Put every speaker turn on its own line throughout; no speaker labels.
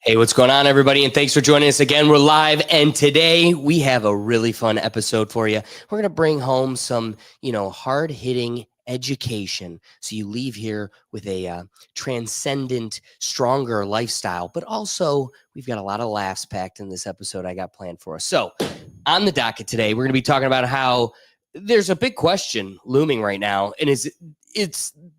Hey, what's going on, everybody? And thanks for joining us again. We're live, and today we have a really fun episode for you. We're going to bring home some, hard-hitting education, so you leave here with a transcendent, stronger lifestyle. But also, we've got a lot of laughs packed in this episode I got planned for us. So, on the docket today, we're going to be talking about how there's a big question looming right now, and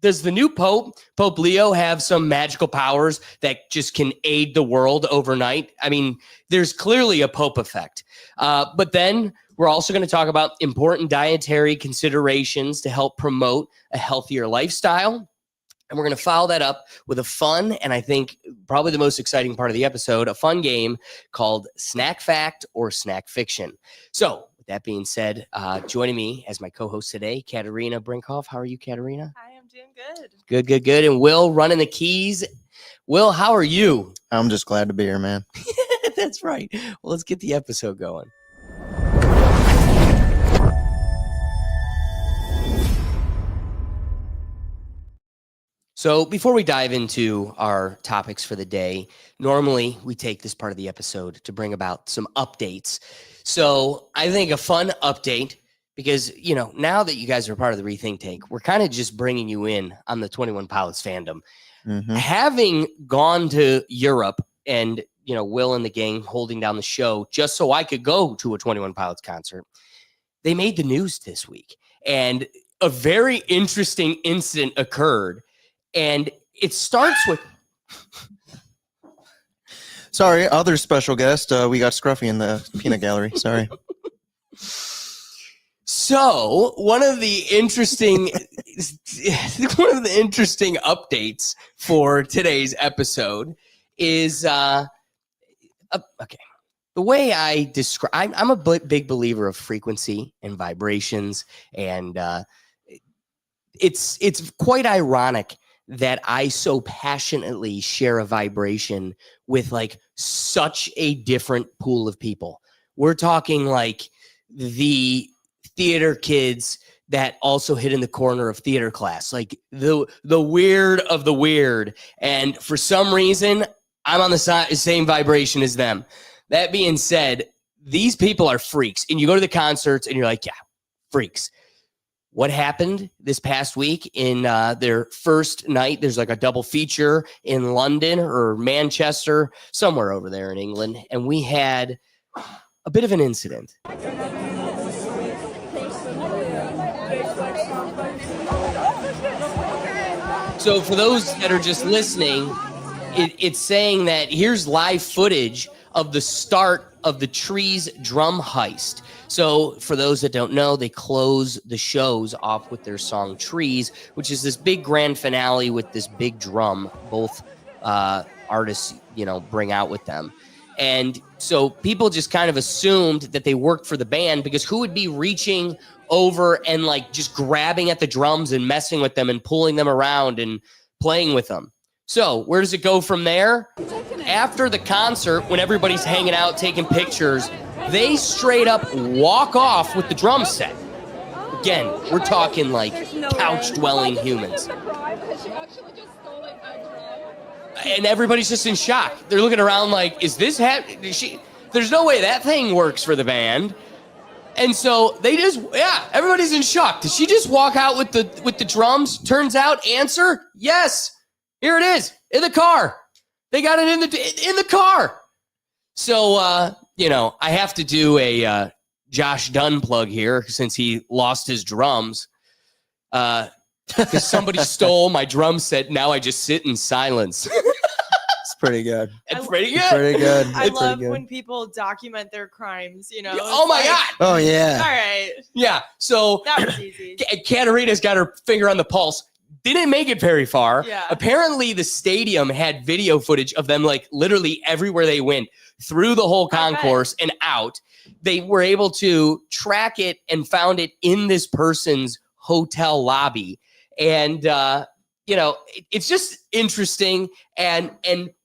does the new Pope Leo, have some magical powers that just can aid the world overnight? I mean, there's clearly a Pope effect. But then we're also going to talk about important dietary considerations to help promote a healthier lifestyle. And we're going to follow that up with a fun, and I think probably the most exciting part of the episode, a fun game called Snack Fact or Snack Fiction. So, that being said, joining me as my co-host today, Katerina Brinkhoff. How are you, Katerina?
I am doing good.
Good. And Will running the keys. Will, how are you?
I'm just glad to be here, man.
That's right. Well, let's get the episode going. So before we dive into our topics for the day, normally we take this part of the episode to bring about some updates. So I think a fun update, because, now that you guys are part of the Rethink Tank, we're kind of just bringing you in on the 21 Pilots fandom. Mm-hmm. Having gone to Europe and, Will and the gang holding down the show just so I could go to a 21 Pilots concert, they made the news this week. And a very interesting incident occurred. And it starts with...
Sorry, other special guest. We got Scruffy in the peanut gallery. Sorry.
So one of the interesting updates for today's episode is okay. The way I describe, I'm a big believer of frequency and vibrations, and it's quite ironic that I so passionately share a vibration with like such a different pool of people. We're talking like the theater kids that also hid in the corner of theater class, like the weird of the weird. And for some reason, I'm on the same vibration as them. That being said, these people are freaks. And you go to the concerts and you're like, yeah, freaks. What happened this past week in their first night? There's like a double feature in London or Manchester, somewhere over there in England. And we had a bit of an incident. So for those that are just listening, it's saying that here's live footage of the start of the Trees drum heist. So for those that don't know, they close the shows off with their song Trees, which is this big grand finale with this big drum both artists, bring out with them. And so people just kind of assumed that they worked for the band, because who would be reaching over and like just grabbing at the drums and messing with them and pulling them around and playing with them? So where does it go from there? After the concert, when everybody's hanging out, taking pictures, they straight up walk off with the drum set. Again, we're talking like couch-dwelling humans. And everybody's just in shock. They're looking around like, is this happening? There's no way that thing works for the band. And so they everybody's in shock. Did she just walk out with the drums? Turns out, answer, yes. Here it is, in the car. They got it in the car. So, I have to do a Josh Dunn plug here since he lost his drums. Because somebody stole my drum set. Now I just sit in silence.
It's pretty good.
It's pretty good.
It's pretty good.
I love when people document their crimes,
Oh, my God.
Oh, yeah.
All right.
Yeah, so
that was easy.
Katerina's got her finger on the pulse. Didn't make it very far.
Yeah.
Apparently, the stadium had video footage of them, like, literally everywhere they went, through the whole concourse and out. They were able to track it and found it in this person's hotel lobby. And, it's just interesting and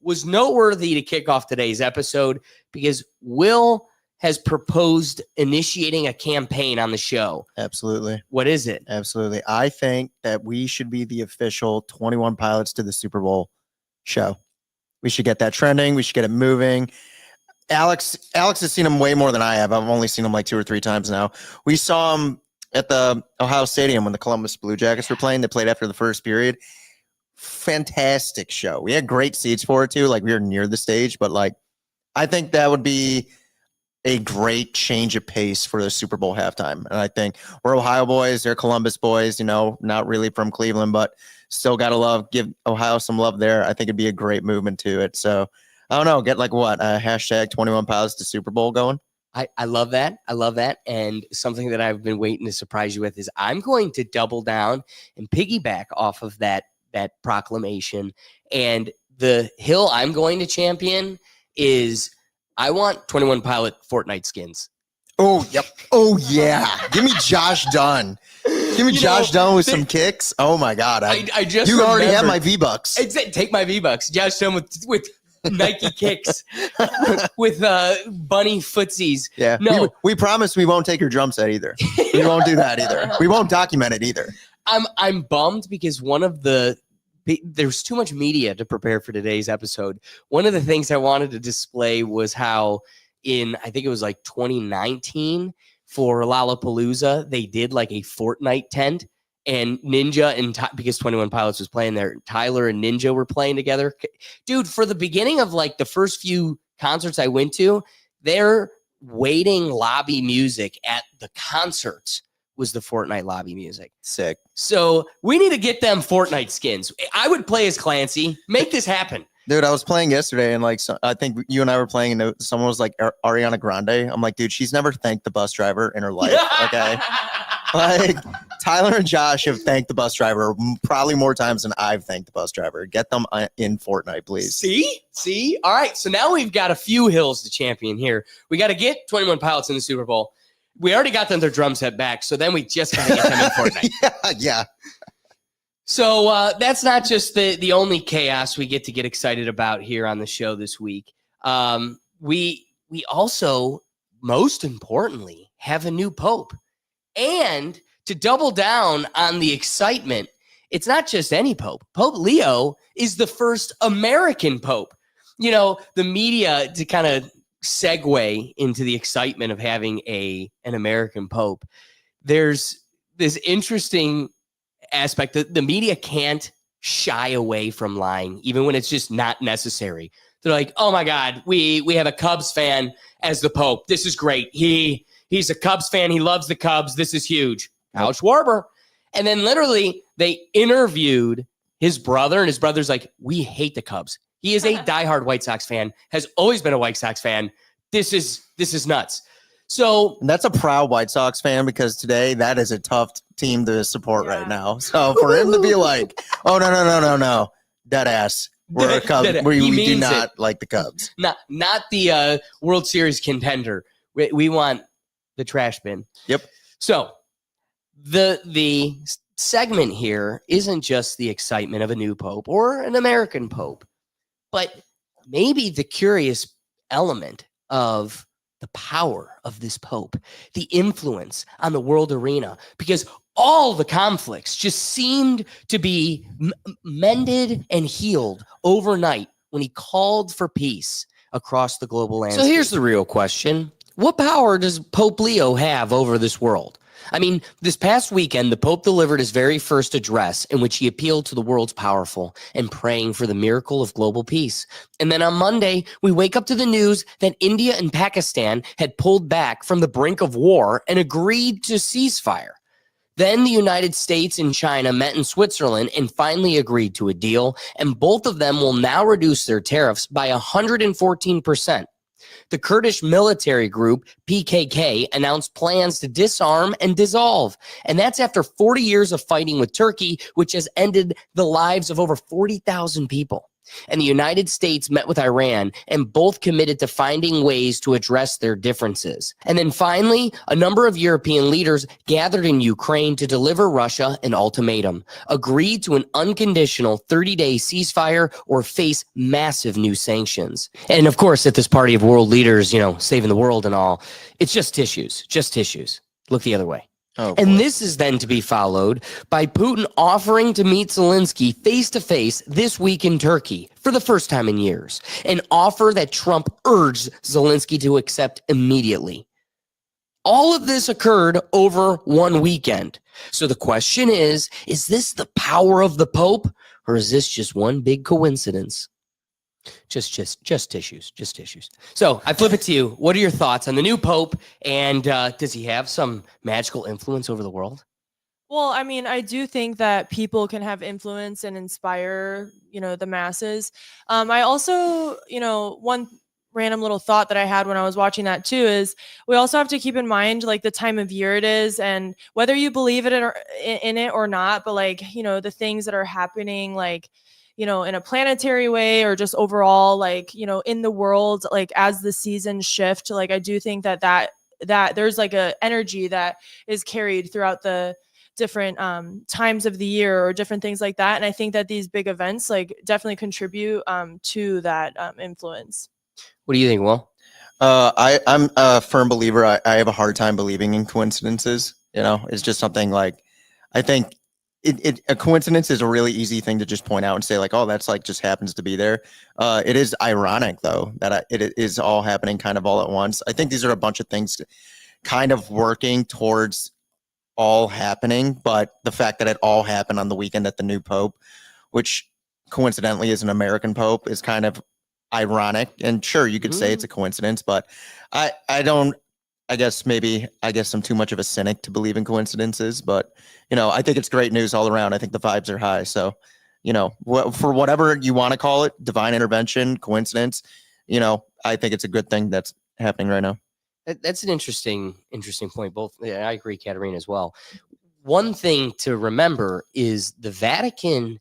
was noteworthy to kick off today's episode, because Will has proposed initiating a campaign on the show.
Absolutely.
What is it?
Absolutely. I think that we should be the official 21 Pilots to the Super Bowl show. We should get that trending. We should get it moving. Alex has seen him way more than I have. I've only seen him like 2 or 3 times now. We saw him at the Ohio Stadium when the Columbus Blue Jackets were playing. They played after the first period. Fantastic show. We had great seats for it too. Like we were near the stage, but like I think that would be a great change of pace for the Super Bowl halftime. And I think we're Ohio boys, they're Columbus boys, not really from Cleveland, but still got to give Ohio some love there. I think it'd be a great movement to it. So I don't know, get like what, hashtag 21 pilots to Super Bowl going.
I love that. I love that. And something that I've been waiting to surprise you with is I'm going to double down and piggyback off of that proclamation. And the hill I'm going to champion is I want 21 Pilot Fortnite skins.
Oh, yep. Oh, yeah. Give me Josh Dunn. Give me Josh Dunn with some kicks. Oh, my God.
I just
You already have my V-Bucks.
Take my V-Bucks. Josh Dunn with Nike kicks, with bunny footsies.
Yeah.
No.
We promise we won't take your drum set either. We won't do that either. We won't document it either.
I'm bummed because there's too much media to prepare for today's episode. One of the things I wanted to display was how I think it was like 2019 for Lollapalooza, they did like a Fortnite tent, and Ninja because 21 Pilots was playing there, Tyler and Ninja were playing together. Dude, for the beginning of like the first few concerts I went to, their waiting lobby music at the concerts was the Fortnite lobby music.
Sick.
So we need to get them Fortnite skins. I would play as Clancy. Make this happen.
Dude, I was playing yesterday and like I think you and I were playing and someone was like Ariana Grande. I'm like, dude, she's never thanked the bus driver in her life. Okay. Like Tyler and Josh have thanked the bus driver probably more times than I've thanked the bus driver. Get them in Fortnite, please.
See? All right. So now we've got a few hills to champion here. We got to get 21 Pilots in the Super Bowl. We already got them their drum set back, so then we just got to get them in Fortnite.
Yeah.
So that's not just the only chaos we get to get excited about here on the show this week. We also, most importantly, have a new pope. And to double down on the excitement, it's not just any pope. Pope Leo is the first American pope. The media, to kind of segue into the excitement of having an American pope, there's this interesting aspect that the media can't shy away from lying, even when it's just not necessary. They're like, oh my God, we have a Cubs fan as the pope. This is great. He's a Cubs fan. He loves the Cubs. This is huge. Al Schwarber. And then literally they interviewed his brother, and his brother's like, we hate the Cubs. He is a diehard White Sox fan, has always been a White Sox fan. This is nuts. So
and that's a proud White Sox fan, because today that is a tough team to support right now. So for him to be like, oh, no, dead ass. We're a Cubs. We do not like the Cubs.
Not the World Series contender. We want the trash bin.
Yep.
So the segment here isn't just the excitement of a new pope or an American pope, but maybe the curious element of the power of this pope, the influence on the world arena, because all the conflicts just seemed to be mended and healed overnight when he called for peace across the global landscape. So here's the real question. What power does Pope Leo have over this world? I mean, this past weekend, the Pope delivered his very first address in which he appealed to the world's powerful and praying for the miracle of global peace. And then on Monday, we wake up to the news that India and Pakistan had pulled back from the brink of war and agreed to ceasefire. Then the United States and China met in Switzerland and finally agreed to a deal, and both of them will now reduce their tariffs by 114%. The Kurdish military group, PKK, announced plans to disarm and dissolve. And that's after 40 years of fighting with Turkey, which has ended the lives of over 40,000 people. And the United States met with Iran, and both committed to finding ways to address their differences. And then finally, a number of European leaders gathered in Ukraine to deliver Russia an ultimatum, agreed to an unconditional 30-day ceasefire or face massive new sanctions. And of course, at this party of world leaders, saving the world and all, it's just tissues. Look the other way.
Oh,
And
boy.
this is then to be followed by Putin offering to meet Zelensky face to face this week in Turkey for the first time in years, an offer that Trump urged Zelensky to accept immediately. All of this occurred over one weekend. So the question is this the power of the Pope, or is this just one big coincidence? Just tissues. So I flip it to you. What are your thoughts on the new Pope? And does he have some magical influence over the world?
Well, I mean, I do think that people can have influence and inspire, the masses. I also, one random little thought that I had when I was watching that too is we also have to keep in mind like the time of year it is and whether you believe in it or not, but like, the things that are happening, like, in a planetary way or just overall, like, in the world, like as the seasons shift, like I do think that there's like a energy that is carried throughout the different times of the year or different things like that. And I think that these big events like definitely contribute to that influence.
What do you think, Will?
I'm a firm believer. I have a hard time believing in coincidences. It's just something like, I think a coincidence is a really easy thing to just point out and say like, oh, that's like just happens to be there. It is ironic though that it is all happening kind of all at once. I think these are a bunch of things kind of working towards all happening, but the fact that it all happened on the weekend at the new Pope, which coincidentally is an American Pope, is kind of ironic. And sure, you could say it's a coincidence, but I guess I'm too much of a cynic to believe in coincidences, but I think it's great news all around. I think the vibes are high. So, for whatever you want to call it, divine intervention, coincidence, I think it's a good thing that's happening right now.
That's an interesting point. Both, yeah, I agree, Katerina, as well. One thing to remember is the Vatican,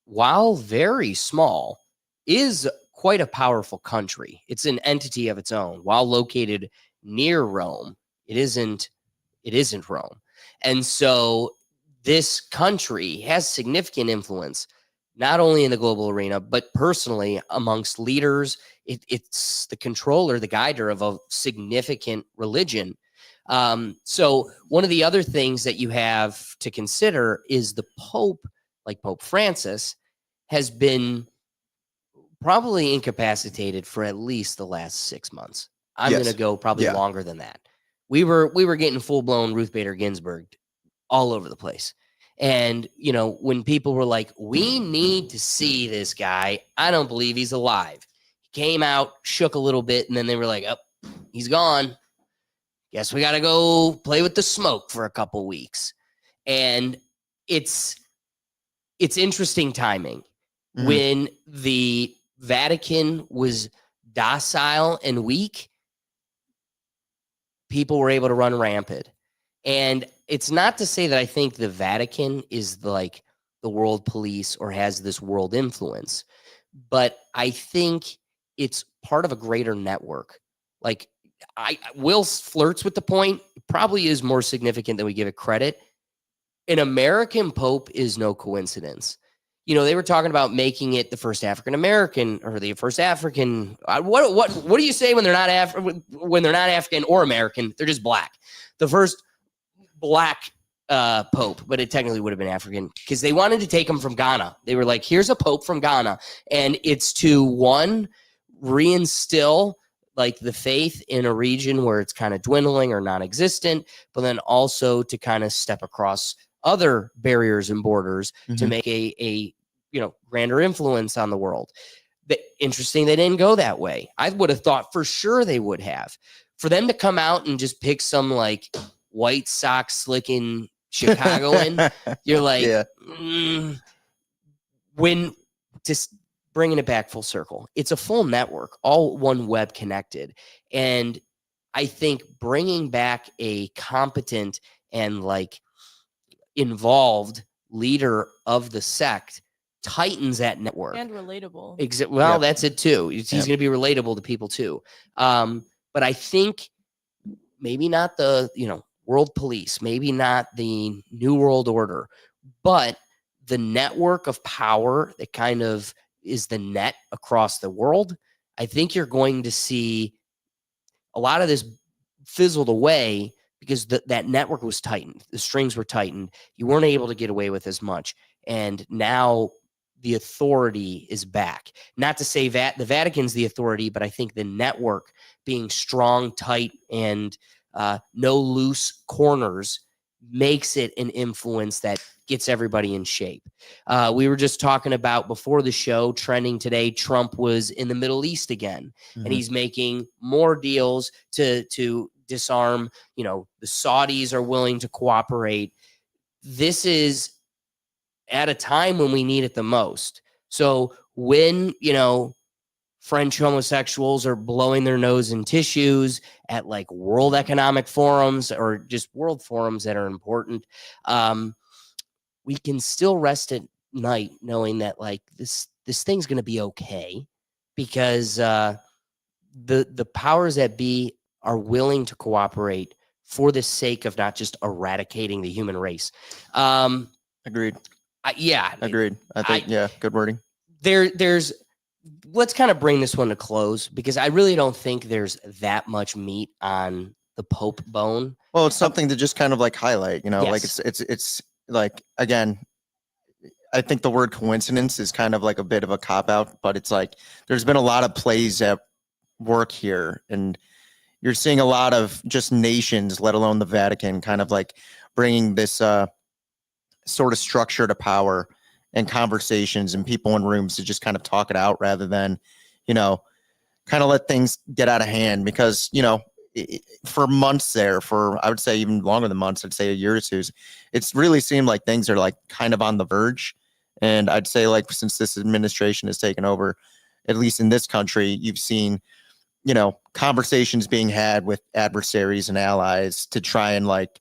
while very small, is quite a powerful country. It's an entity of its own. While located near Rome, it isn't Rome. And so this country has significant influence, not only in the global arena, but personally amongst leaders. It's the controller, the guider of a significant religion. So one of the other things that you have to consider is the Pope, like Pope Francis, has been probably incapacitated for at least the last 6 months. I'm going to go probably longer than that. We were getting full blown Ruth Bader Ginsburg all over the place. And, when people were like, we need to see this guy, I don't believe he's alive. He came out, shook a little bit, and then they were like, oh, he's gone. Guess we got to go play with the smoke for a couple weeks. And it's interesting timing. Mm-hmm. When the Vatican was docile and weak, people were able to run rampant. And it's not to say that I think the Vatican is like the world police or has this world influence, but I think it's part of a greater network. Like Will flirts with the point, it probably is more significant than we give it credit. An American Pope is no coincidence. They were talking about making it the first African American or the first African. What do you say when they're not when they're not African or American? They're just black. The first black Pope, but it technically would have been African because they wanted to take him from Ghana. They were like, here's a Pope from Ghana. And it's to reinstill like the faith in a region where it's kind of dwindling or non-existent, but then also to kind of step across other barriers and borders to make a grander influence on the world. Interesting, they didn't go that way. I would have thought for sure they would have. For them to come out and just pick some like White Sox slicking Chicagoan, you're like, when just bringing it back full circle, it's a full network, all one web connected. And I think bringing back a competent and like involved leader of the sect tightens that network.
And relatable.
That's it too. He's going to be relatable to people too. But I think maybe not the, world police, maybe not the New World Order, but the network of power that kind of is the net across the world. I think you're going to see a lot of this fizzled away because that network was tightened. The strings were tightened. You weren't able to get away with as much. And now the authority is back. Not to say that the Vatican's the authority, but I think the network being strong, tight, and no loose corners makes it an influence that gets everybody in shape. We were just talking about before the show, trending today, Trump was in the Middle East again, and he's making more deals to disarm. You know, the Saudis are willing to cooperate. This is at a time when we need it the most. So when, you know, French homosexuals are blowing their nose in tissues at like World Economic Forums or just world forums that are important, we can still rest at night knowing that like this thing's going to be okay, because the powers that be are willing to cooperate for the sake of not just eradicating the human race.
Agreed.
Yeah,
Agreed. I think good wording.
There's let's kind of bring this one to close, because I really don't think there's that much meat on the Pope bone.
Well, it's something to just kind of like highlight, you know, like
Yes.
it's like, again, I think the word coincidence is kind of like a bit of a cop out, but it's like there's been a lot of plays at work here, and you're seeing a lot of just nations, let alone the Vatican, kind of like bringing this sort of structure to power and conversations and people in rooms to just kind of talk it out rather than, you know, kind of let things get out of hand. Because, you know, for months there, for I would say even longer than months, I'd say a year or two, it's really seemed like things are like kind of on the verge. And I'd say like since this administration has taken over, at least in this country, you've seen, you know, conversations being had with adversaries and allies to try and like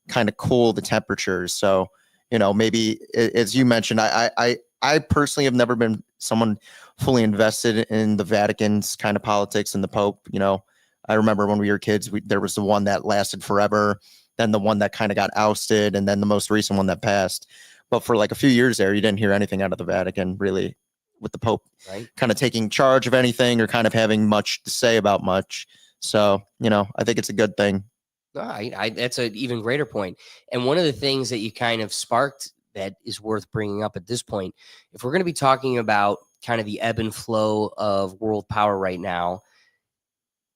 kind of cool the temperatures. So, you know, maybe as you mentioned, I personally have never been someone fully invested in the Vatican's kind of politics and the Pope. You know, I remember when we were kids, there was the one that lasted forever, then the one that kind of got ousted, and then the most recent one that passed. But for like a few years there, you didn't hear anything out of the Vatican really, with the Pope kind of taking charge of anything or kind of having much to say about much. So, you know, I think it's a good thing.
That's an even greater point. And one of the things that you kind of sparked that is worth bringing up at this point, if we're going to be talking about kind of the ebb and flow of world power right now,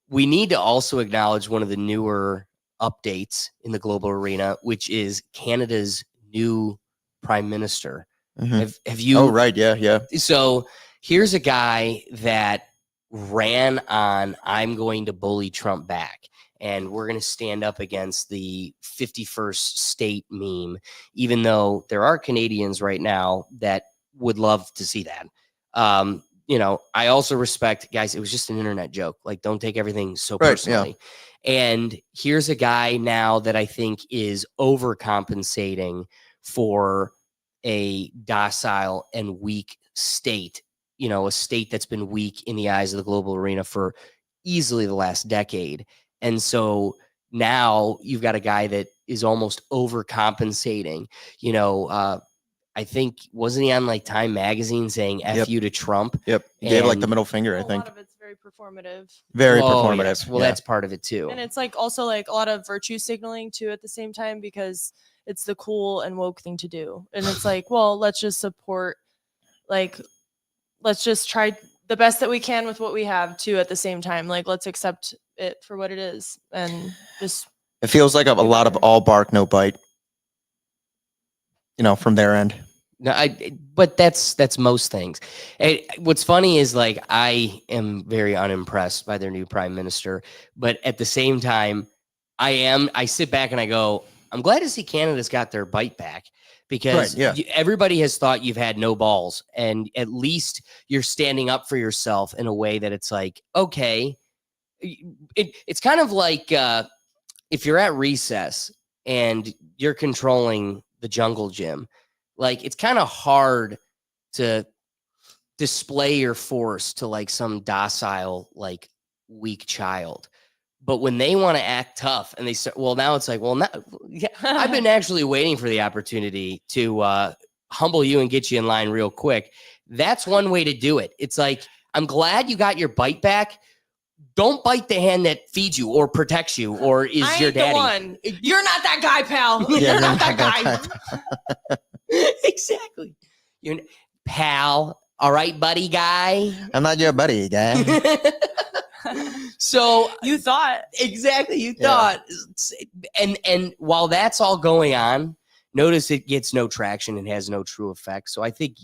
we need to also acknowledge one of the newer updates in the global arena, which is Canada's new prime minister. Have you?
Oh, right. Yeah.
So here's a guy that ran on, I'm going to bully Trump back, and we're going to stand up against the 51st state meme, even though there are Canadians right now that would love to see that. You know, I also respect, guys, it was just an internet joke. Like, don't take everything so personally. Yeah. And here's a guy now that I think is overcompensating for a docile and weak state, you know, a state that's been weak in the eyes of the global arena for easily the last decade. And so now you've got a guy that is almost overcompensating. You know, I think, wasn't he on like Time Magazine saying F you to Trump?
Yep. He gave like the middle finger, I think.
A lot of it's very performative.
Very performative.
Yes. Well, that's part of it too.
And it's like also like a lot of virtue signaling too at the same time, because it's the cool and woke thing to do. And it's like, well, let's just support, like, let's just try the best that we can with what we have too at the same time. Like, let's accept it for what it is. And just,
it feels like a lot of all bark, no bite, you know, from their end.
No, but that's most things. And what's funny is like, I am very unimpressed by their new prime minister, but at the same time, I sit back and I go, I'm glad to see Canada's got their bite back, because everybody has thought you've had no balls, and at least you're standing up for yourself in a way that it's like, okay, it's kind of like if you're at recess and you're controlling the jungle gym, like it's kind of hard to display your force to like some docile, like weak child. But when they want to act tough and they start, well, now it's like, well, I've been actually waiting for the opportunity to humble you and get you in line real quick. That's one way to do it. It's like, I'm glad you got your bite back. don't bite the hand that feeds you or protects you or is
I
your
ain't the
daddy.
one. You're not that guy, pal.
Yeah,
You're not that guy.
Exactly. You're pal. All right, buddy guy.
I'm not your buddy, guy.
So
You thought.
exactly, you
Yeah.
thought. And while that's all going on, notice it gets no traction and has no true effect. So I think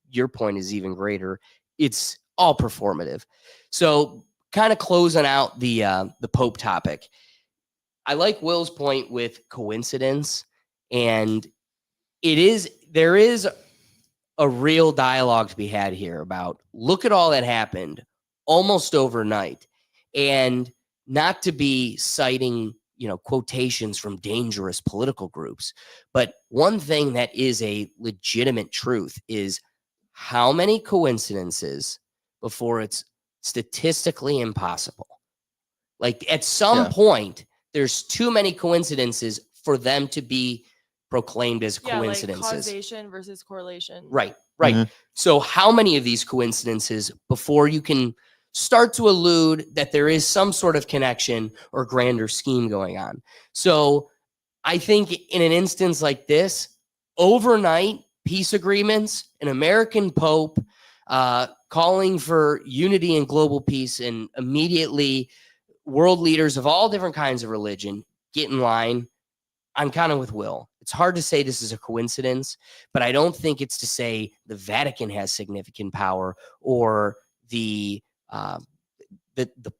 your point is even greater. It's all performative. So kind of closing out the Pope topic. I like Will's point with coincidence, and there is a real dialogue to be had here about look at all that happened almost overnight, and not to be citing quotations from dangerous political groups, but one thing that is a legitimate truth is how many coincidences before it's statistically impossible. Like at some point, there's too many coincidences for them to be proclaimed as coincidences.
Like causation versus correlation.
Right. So how many of these coincidences before you can start to allude that there is some sort of connection or grander scheme going on? So I think in an instance like this, overnight peace agreements, an American Pope calling for unity and global peace, and immediately world leaders of all different kinds of religion get in line. I'm kind of with Will. It's hard to say this is a coincidence, but I don't think it's to say the Vatican has significant power or the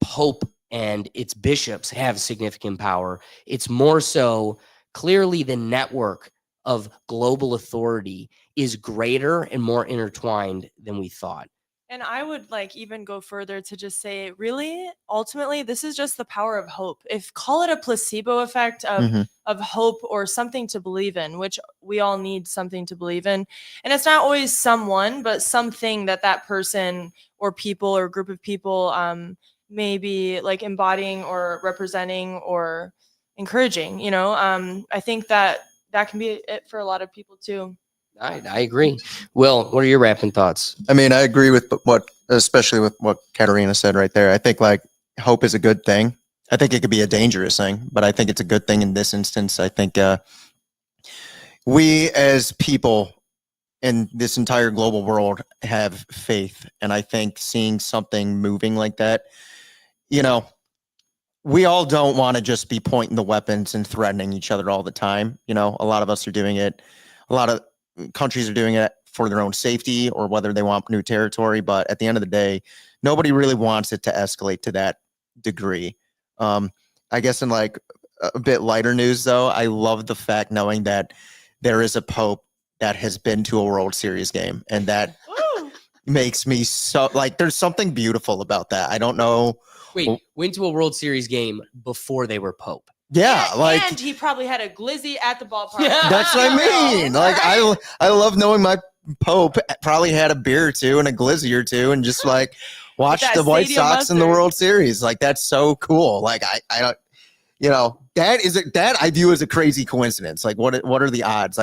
Pope and its bishops have significant power. It's more so clearly the network of global authority is greater and more intertwined than we thought.
And I would even go further to just say, really, ultimately, this is just the power of hope. Call it a placebo effect of hope or something to believe in, which we all need something to believe in. And it's not always someone, but something that person or people or group of people may be embodying or representing or encouraging. I think that can be it for a lot of people too.
I agree. Will, what are your wrapping thoughts?
I mean, I agree with especially with what Katerina said right there. I think hope is a good thing. I think it could be a dangerous thing, but I think it's a good thing in this instance. I think we as people in this entire global world have faith. And I think seeing something moving like that, we all don't want to just be pointing the weapons and threatening each other all the time. A lot of us are doing it. A lot of countries are doing it for their own safety or whether they want new territory. But at the end of the day, nobody really wants it to escalate to that degree. I guess in a bit lighter news, though, I love the fact knowing that there is a Pope that has been to a World Series game, and that makes me so there's something beautiful about that. I don't know.
Wait, went to a World Series game before they were Pope.
Yeah,
and he probably had a glizzy at the ballpark.
That's what I mean. I love knowing my Pope probably had a beer or two and a glizzy or two, and just watch the White Sox in the World Series. That's so cool. I don't, that I view as a crazy coincidence. What are the odds?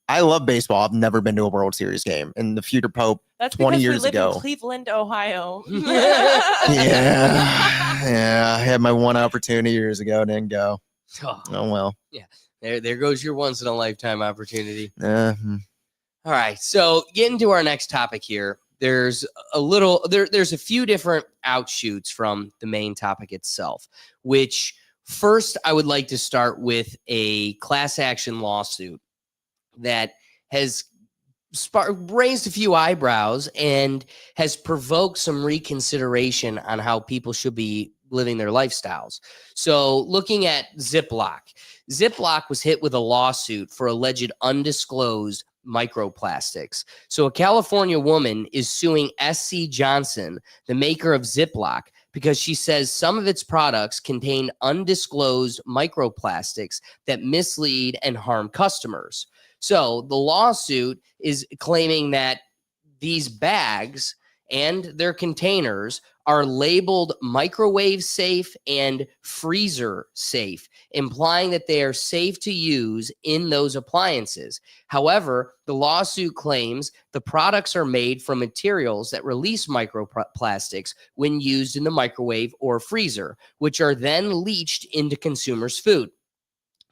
I love baseball. I've never been to a World Series game, and the future Pope.
That's
20
because
years
we live
ago.
in Cleveland, Ohio.
Yeah. I had my one opportunity years ago, didn't go. Oh well.
Yeah. There goes your once in a lifetime opportunity.
Uh,
All right. So getting to our next topic here, there's a few different outshoots from the main topic itself, which first I would like to start with a class action lawsuit that has raised a few eyebrows and has provoked some reconsideration on how people should be living their lifestyles. So looking at Ziploc was hit with a lawsuit for alleged undisclosed microplastics. So a California woman is suing SC Johnson, the maker of Ziploc, because she says some of its products contain undisclosed microplastics that mislead and harm customers. So the lawsuit is claiming that these bags and their containers are labeled microwave safe and freezer safe, implying that they are safe to use in those appliances. However, the lawsuit claims the products are made from materials that release microplastics when used in the microwave or freezer, which are then leached into consumers' food.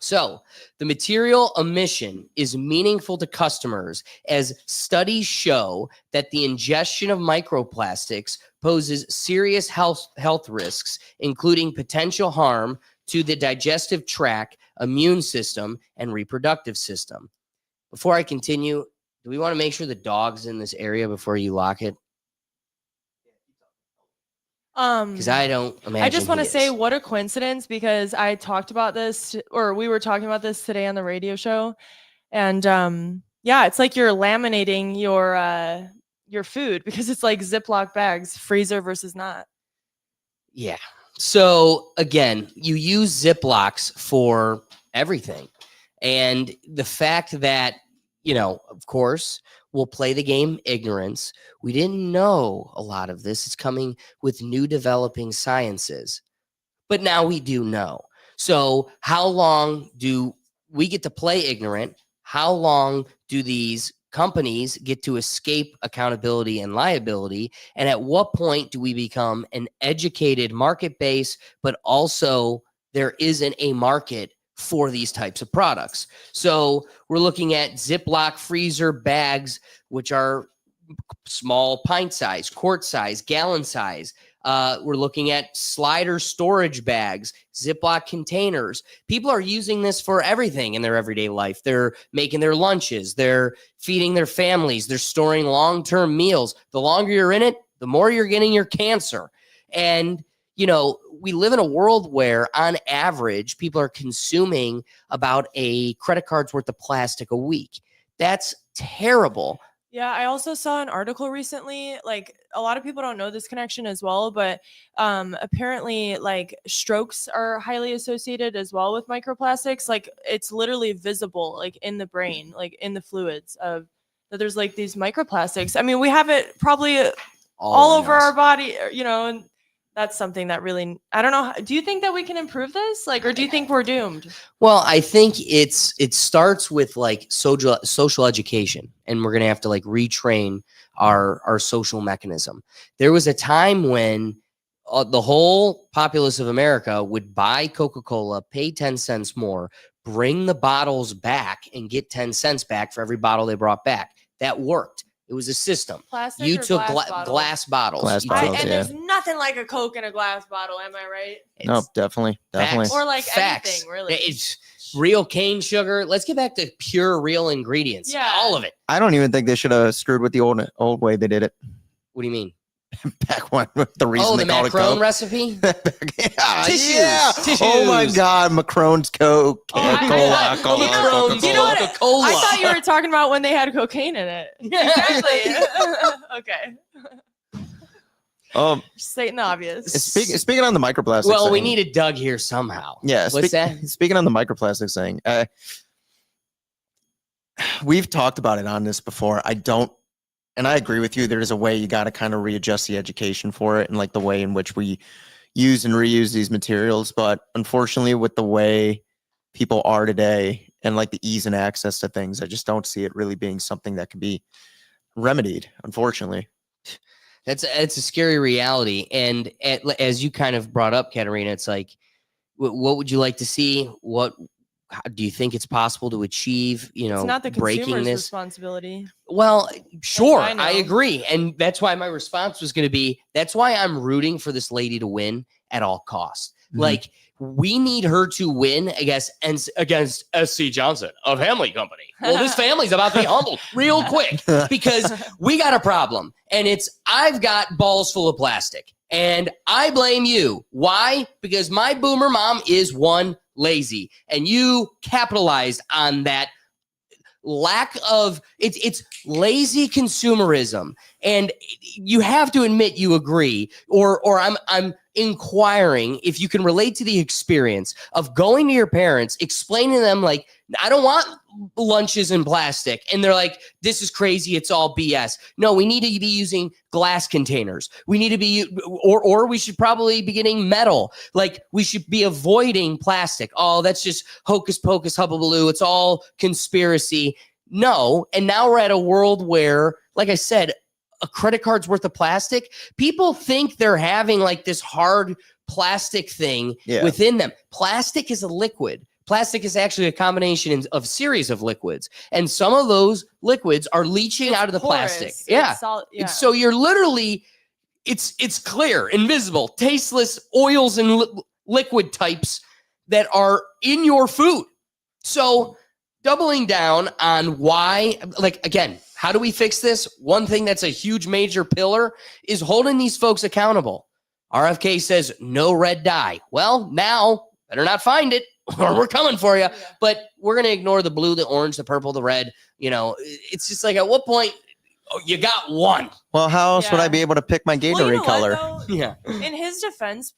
So, the material emission is meaningful to customers as studies show that the ingestion of microplastics poses serious health risks, including potential harm to the digestive tract, immune system, and reproductive system. Before I continue, do we want to make sure the dog's in this area before you lock it? Because I don't imagine.
I just want to say what a coincidence, because I talked about this, or we were talking about this today on the radio show, and yeah, it's like you're laminating your food because it's like Ziploc bags, freezer versus not.
Yeah. So again, you use Ziplocs for everything, and the fact that, you know, of course, we'll play the game ignorance. We didn't know a lot of this. It's coming with new developing sciences, but now we do know. So how long do we get to play ignorant? How long do these companies get to escape accountability and liability? And at what point do we become an educated market base, but also there isn't a market for these types of products? So we're looking at Ziploc freezer bags, which are small pint size, quart size, gallon size. We're looking at slider storage bags, Ziploc containers. People are using this for everything in their everyday life. They're making their lunches. They're feeding their families. They're storing long-term meals. The longer you're in it, the more you're getting your cancer. And, you know, we live in a world where on average, people are consuming about a credit card's worth of plastic a week. That's terrible.
Yeah, I also saw an article recently, like a lot of people don't know this connection as well, but apparently like strokes are highly associated as well with microplastics. Like it's literally visible like in the brain, like in the fluids of that there's like these microplastics. I mean, we have it probably all over our body, you know, and that's something that really, I don't know. Do you think that we can improve this? Like, or do you think we're doomed?
Well, I think it starts with like social education, and we're going to have to like retrain our social mechanism. There was a time when the whole populace of America would buy Coca-Cola, pay 10 cents more, bring the bottles back and get 10 cents back for every bottle they brought back. That worked. It was a system.
Plastic
you
or
took
glass bottles?
glass bottles.
And there's nothing like a Coke in a glass bottle. Am I right?
No, definitely.
Or like
facts.
anything, really.
It's real cane sugar. Let's get back to pure, real ingredients.
Yeah.
All of it.
I don't even think they should have screwed with the old way they did it.
What do you mean?
Back when the reason
the
they called it
Macron
Coke.
recipe?
Tissues.
Tissues.
Oh my God, Macron's Coke.
Cola.
You know what?
Coca-Cola. I thought you were talking about when they had cocaine in it. Exactly. Okay. Stating the obvious.
Speaking on the microplastics.
Well, we
thing,
needed Doug here somehow.
Yeah.
What's that?
Speaking on the microplastics thing, we've talked about it on this before. And I agree with you. There's a way you got to kind of readjust the education for it and like the way in which we use and reuse these materials. But unfortunately, with the way people are today and like the ease and access to things, I just don't see it really being something that can be remedied, unfortunately.
It's a scary reality. And as you kind of brought up, Katerina, it's like, what would you like to see? How do you think it's possible to achieve,
it's not the
breaking
consumer's
this
responsibility?
Well, sure.
I know.
I agree. And that's why my response was going to be, that's why I'm rooting for this lady to win at all costs. Mm-hmm. Like, we need her to win against SC Johnson of Hamley Company. Well, this family's about to be humbled real quick because we got a problem. And I've got balls full of plastic. And I blame you. Why? Because my boomer mom is one lazy, and you capitalized on that lack of it's lazy consumerism. And you have to admit you agree, or I'm inquiring if you can relate to the experience of going to your parents, explaining to them like, I don't want lunches in plastic. And they're like, this is crazy. It's all BS. No, we need to be using glass containers. We need to be, or we should probably be getting metal. Like we should be avoiding plastic. Oh, that's just hocus pocus hubbubaloo. It's all conspiracy. No. And now we're at a world where, like I said, a credit card's worth of plastic. People think they're having like this hard plastic thing within them. Plastic is a liquid. Plastic is actually a combination of series of liquids. And some of those liquids are leaching out of the plastic. Yeah. So you're literally, it's clear, invisible, tasteless oils and liquid types that are in your food. So doubling down on why, like, again, how do we fix this? One thing that's a huge major pillar is holding these folks accountable. RFK says no red dye. Well, now better not find it or we're coming for you. But we're going to ignore the blue, the orange, the purple, the red. You know, it's just like, at what point, you got one?
Well, how else would I be able to pick my Gatorade color?
In his defense,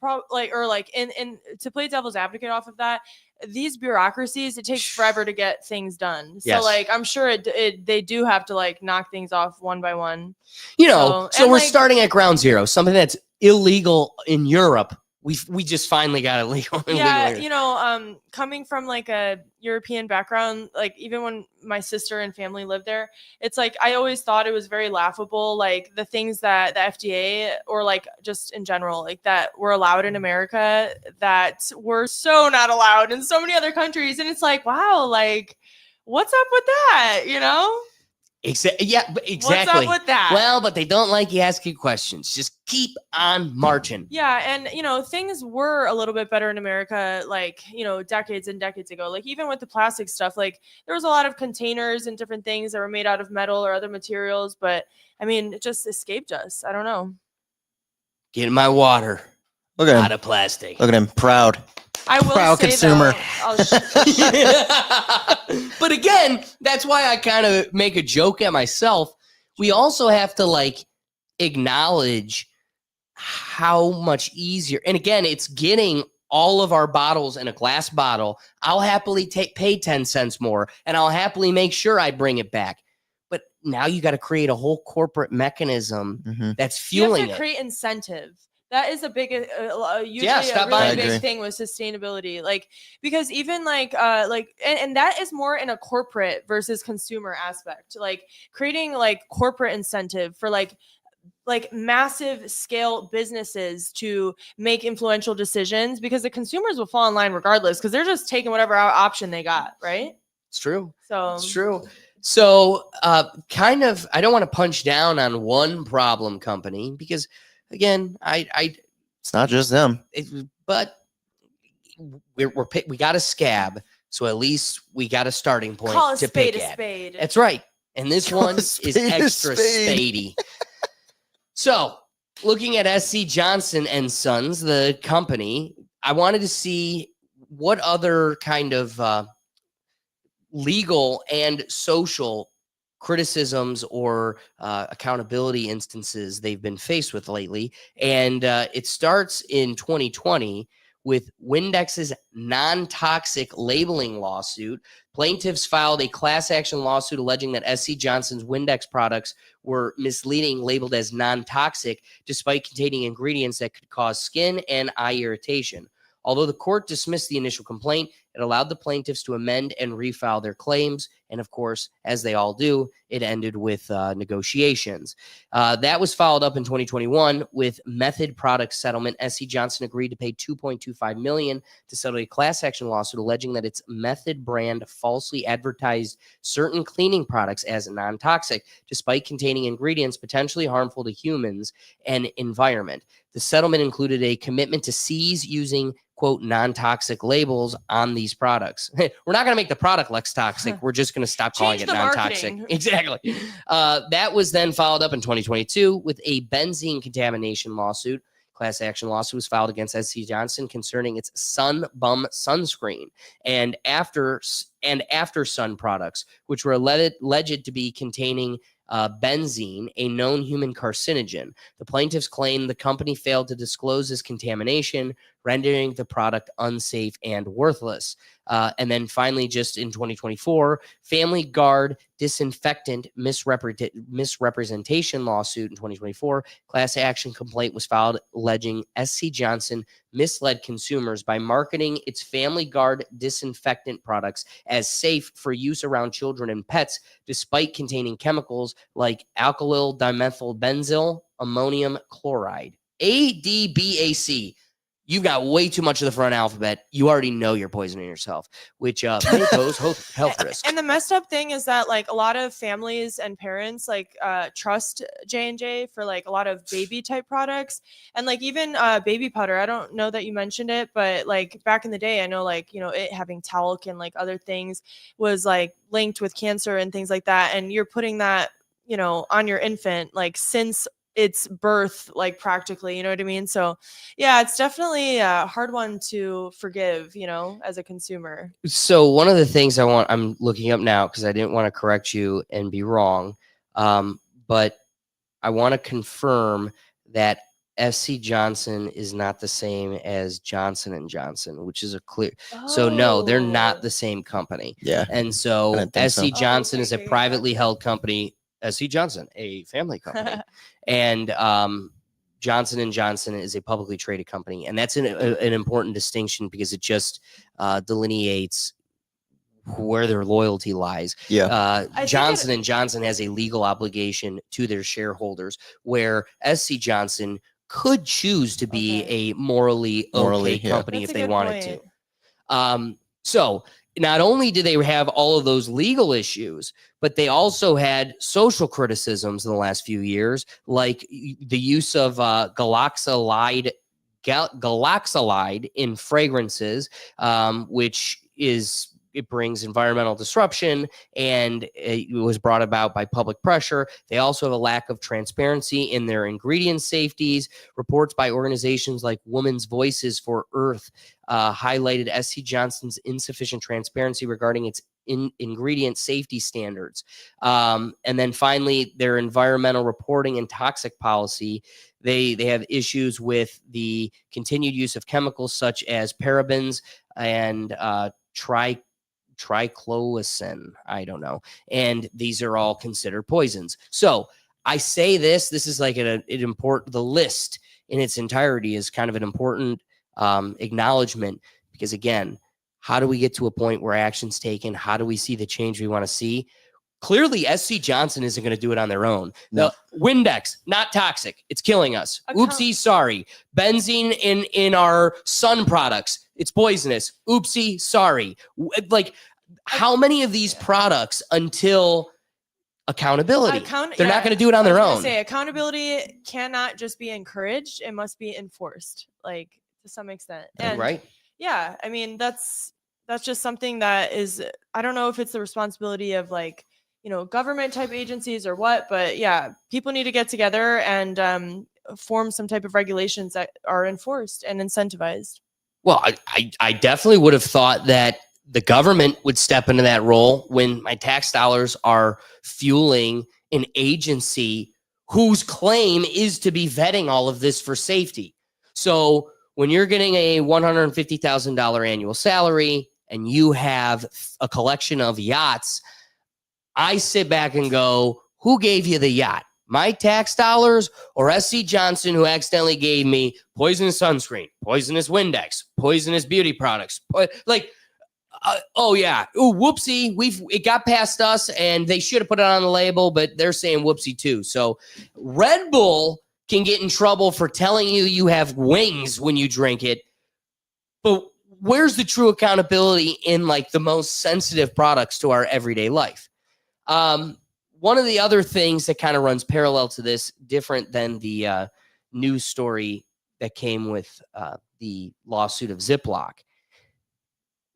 in to play devil's advocate off of that, these bureaucracies, it takes forever to get things done. So like, I'm sure they do have to like knock things off one by one.
You know, so we're starting at ground zero, something that's illegal in Europe. We just finally got it legal.
Yeah, you know, coming from like a European background, like even when my sister and family lived there, it's like I always thought it was very laughable, like the things that the FDA or like just in general, like that were allowed in America that were so not allowed in so many other countries. And it's like, wow, like what's up with that, you know?
Yeah, exactly.
What's up with that?
Well, but they don't like you asking questions. Just keep on marching.
Yeah, and you know, things were a little bit better in America, like, you know, decades and decades ago. Like even with the plastic stuff, like there was a lot of containers and different things that were made out of metal or other materials, but I mean, it just escaped us. I don't know.
Get my water.
Look at him.
Out of plastic.
Look at him, proud.
I will
proud
say
consumer.
But again, that's why I kind of make a joke at myself. We also have to like acknowledge how much easier. And again, it's getting all of our bottles in a glass bottle. I'll happily pay 10 cents more, and I'll happily make sure I bring it back. But now you got to create a whole corporate mechanism that's fueling it.
You have to create incentive. That is a big, usually a really big thing with sustainability. Like, because even and that is more in a corporate versus consumer aspect, like creating like corporate incentive for like massive scale businesses to make influential decisions, because the consumers will fall in line regardless, because they're just taking whatever option they got. Right.
It's true.
So
it's true. So kind of, I don't want to punch down on one problem company because, again, it's
not just them,
but we got a scab, so at least we got a starting point.
Call a
to
spade
pick
a
at.
spade.
That's right, and this one is extra spady. So, looking at SC Johnson and Sons, the company, I wanted to see what other kind of legal and social criticisms or accountability instances they've been faced with lately. And it starts in 2020 with Windex's non-toxic labeling lawsuit. Plaintiffs filed a class action lawsuit alleging that SC Johnson's Windex products were misleading, labeled as non-toxic, despite containing ingredients that could cause skin and eye irritation. Although the court dismissed the initial complaint, it allowed the plaintiffs to amend and refile their claims. And of course, as they all do, it ended with negotiations. That was followed up in 2021 with Method Products settlement. SC Johnson agreed to pay $2.25 million to settle a class action lawsuit alleging that its Method brand falsely advertised certain cleaning products as non-toxic, despite containing ingredients potentially harmful to humans and environment. The settlement included a commitment to cease using, quote, non-toxic labels on these products. We're not going to make the product less toxic. We're just going to stop calling it non-toxic. Exactly. That was then followed up in 2022 with a benzene contamination lawsuit. Class action lawsuit was filed against SC Johnson concerning its Sun Bum sunscreen and after sun products, which were alleged to be containing benzene, a known human carcinogen. The plaintiffs claim the company failed to disclose this contamination, rendering the product unsafe and worthless. And then finally, just in 2024, Family Guard disinfectant misrepresentation lawsuit in 2024. Class action complaint was filed alleging SC Johnson misled consumers by marketing its Family Guard disinfectant products as safe for use around children and pets, despite containing chemicals like alkylyl dimethylbenzyl ammonium chloride, ADBAC. You've got way too much of the front alphabet. You already know you're poisoning yourself, which may pose health risks.
And the messed up thing is that like a lot of families and parents like trust J&J for like a lot of baby type products, and like even baby powder. I don't know that you mentioned it, but like back in the day, I know like, you know, it having talc and like other things was like linked with cancer and things like that. And you're putting that, you know, on your infant like since its birth, like practically, you know what I mean? So yeah, it's definitely a hard one to forgive, you know, as a consumer.
So one of the things I'm looking up now, because I didn't want to correct you and be wrong, but I want to confirm that SC Johnson is not the same as Johnson & Johnson, which is a clear. So no, they're not the same company.
Yeah.
And
I
so
didn't think
SC
so.
Johnson is a
Okay,
privately
gotcha.
held company. SC Johnson, a family company, and Johnson & Johnson is a publicly traded company. And that's an important distinction because it just delineates where their loyalty lies.
Yeah.
Johnson & Johnson has a legal obligation to their shareholders, where SC Johnson could choose to be
Okay.
a morally
Morally,
okay
yeah.
company
That's
if
a
they
good
wanted
point.
to. So not only did they have all of those legal issues, but they also had social criticisms in the last few years, like the use of galaxolide in fragrances, which it brings environmental disruption, and it was brought about by public pressure. They also have a lack of transparency in their ingredient safeties. Reports by organizations like Women's Voices for Earth highlighted SC Johnson's insufficient transparency regarding its ingredient safety standards. And then finally, their environmental reporting and toxic policy. They have issues with the continued use of chemicals such as parabens and triclosan. I don't know. And these are all considered poisons. So I say this is like an important, the list in its entirety is kind of an important acknowledgement, because again, how do we get to a point where action's taken? How do we see the change we want to see? Clearly, SC Johnson isn't going to do it on their own.
No.
The Windex, not toxic. It's killing us.
Account-
Oopsie, sorry. Benzene in our sun products, it's poisonous. Oopsie, sorry. Like, how many of these products until accountability? They're not going to do it on their own.
Say accountability cannot just be encouraged; it must be enforced, like to some extent. And
Right?
yeah, I mean that's just something that is. I don't know if it's the responsibility of like, you know, government type agencies or what, but yeah, people need to get together and form some type of regulations that are enforced and incentivized.
Well, I definitely would have thought that the government would step into that role when my tax dollars are fueling an agency whose claim is to be vetting all of this for safety. So when you're getting a $150,000 annual salary and you have a collection of yachts, I sit back and go, who gave you the yacht? My tax dollars or SC Johnson, who accidentally gave me poisonous sunscreen, poisonous Windex, poisonous beauty products? Oh yeah, ooh, whoopsie, it got past us, and they should have put it on the label, but they're saying whoopsie too. So Red Bull can get in trouble for telling you have wings when you drink it, but where's the true accountability in like the most sensitive products to our everyday life? One of the other things that kind of runs parallel to this, different than the news story that came with the lawsuit of Ziploc.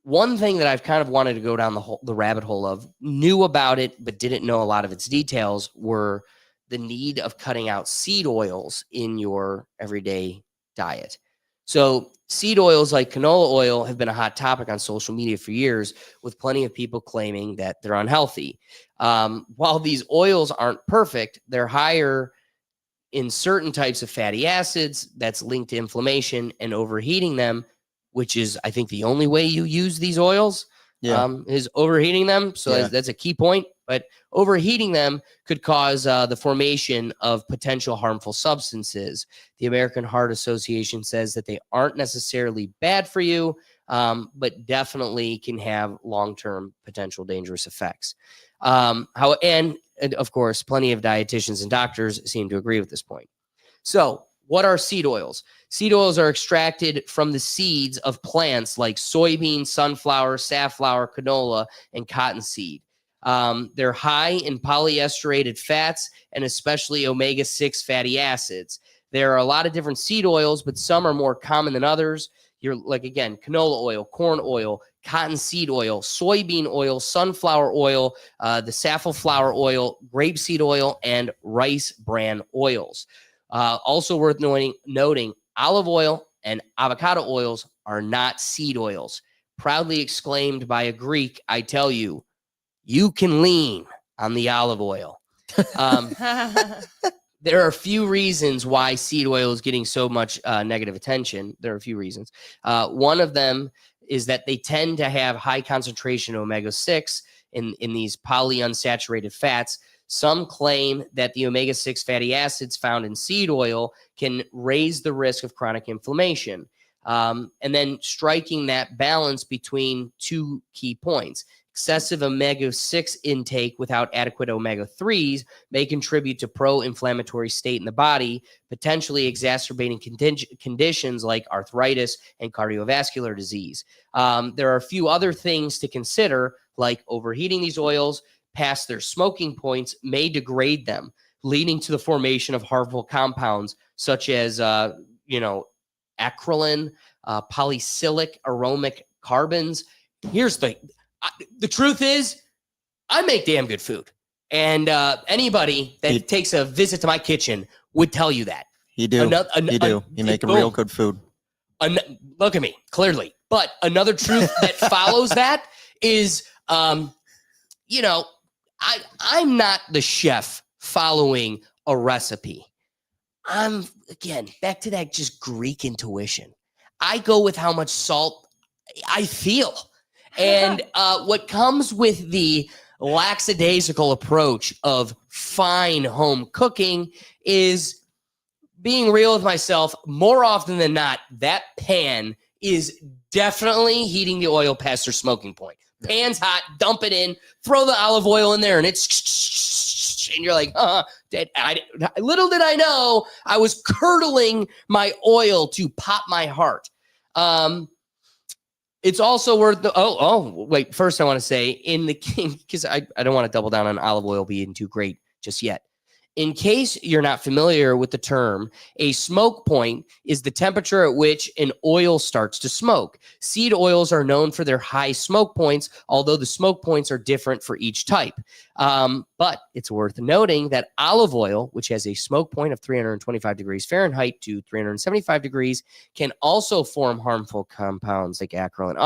One thing that I've kind of wanted to go down the rabbit hole of, knew about it, but didn't know a lot of its details, were the need of cutting out seed oils in your everyday diet. So seed oils like canola oil have been a hot topic on social media for years, with plenty of people claiming that they're unhealthy. While these oils aren't perfect, they're higher in certain types of fatty acids that's linked to inflammation, and overheating them, which is, I think, the only way you use these oils, is overheating them. So that's a key point. But overheating them could cause the formation of potential harmful substances. The American Heart Association says that they aren't necessarily bad for you, but definitely can have long-term potential dangerous effects. And of course, plenty of dietitians and doctors seem to agree with this point. So what are seed oils? Seed oils are extracted from the seeds of plants like soybean, sunflower, safflower, canola, and cottonseed. They're high in polyesterated fats and especially omega-6 fatty acids. There are a lot of different seed oils, but some are more common than others. You're like, again, canola oil, corn oil, cottonseed oil, soybean oil, sunflower oil, the safflower oil, grapeseed oil, and rice bran oils. Also worth noting, olive oil and avocado oils are not seed oils. Proudly exclaimed by a Greek, I tell you, you can lean on the olive oil. There are a few reasons why seed oil is getting so much negative attention. There are a few reasons. One of them is that they tend to have high concentration of omega-6 in these polyunsaturated fats. Some claim that the omega-6 fatty acids found in seed oil can raise the risk of chronic inflammation. And then striking that balance between two key points. Excessive omega-6 intake without adequate omega-3s may contribute to pro-inflammatory state in the body, potentially exacerbating conditions like arthritis and cardiovascular disease. There are a few other things to consider, like overheating these oils past their smoking points may degrade them, leading to the formation of harmful compounds such as, acrolein, polycyclic aromatic carbons. Here's the truth is, I make damn good food. And anybody that takes a visit to my kitchen would tell you that.
You do. You make real good food.
Look at me, clearly. But another truth that follows that is, I'm not the chef following a recipe. I'm, again, back to that just Greek intuition. I go with how much salt I feel. And what comes with the lackadaisical approach of fine home cooking is being real with myself. More often than not, that pan is definitely heating the oil past their smoking point. Pan's hot, dump it in, throw the olive oil in there, and and you're like, little did I know I was curdling my oil to pop my heart. It's also worth wait. First, I want to say because I don't want to double down on olive oil being too great just yet. In case you're not familiar with the term, a smoke point is the temperature at which an oil starts to smoke. Seed oils are known for their high smoke points, although the smoke points are different for each type. But it's worth noting that olive oil, which has a smoke point of 325 degrees Fahrenheit to 375 degrees, can also form harmful compounds like acrolein.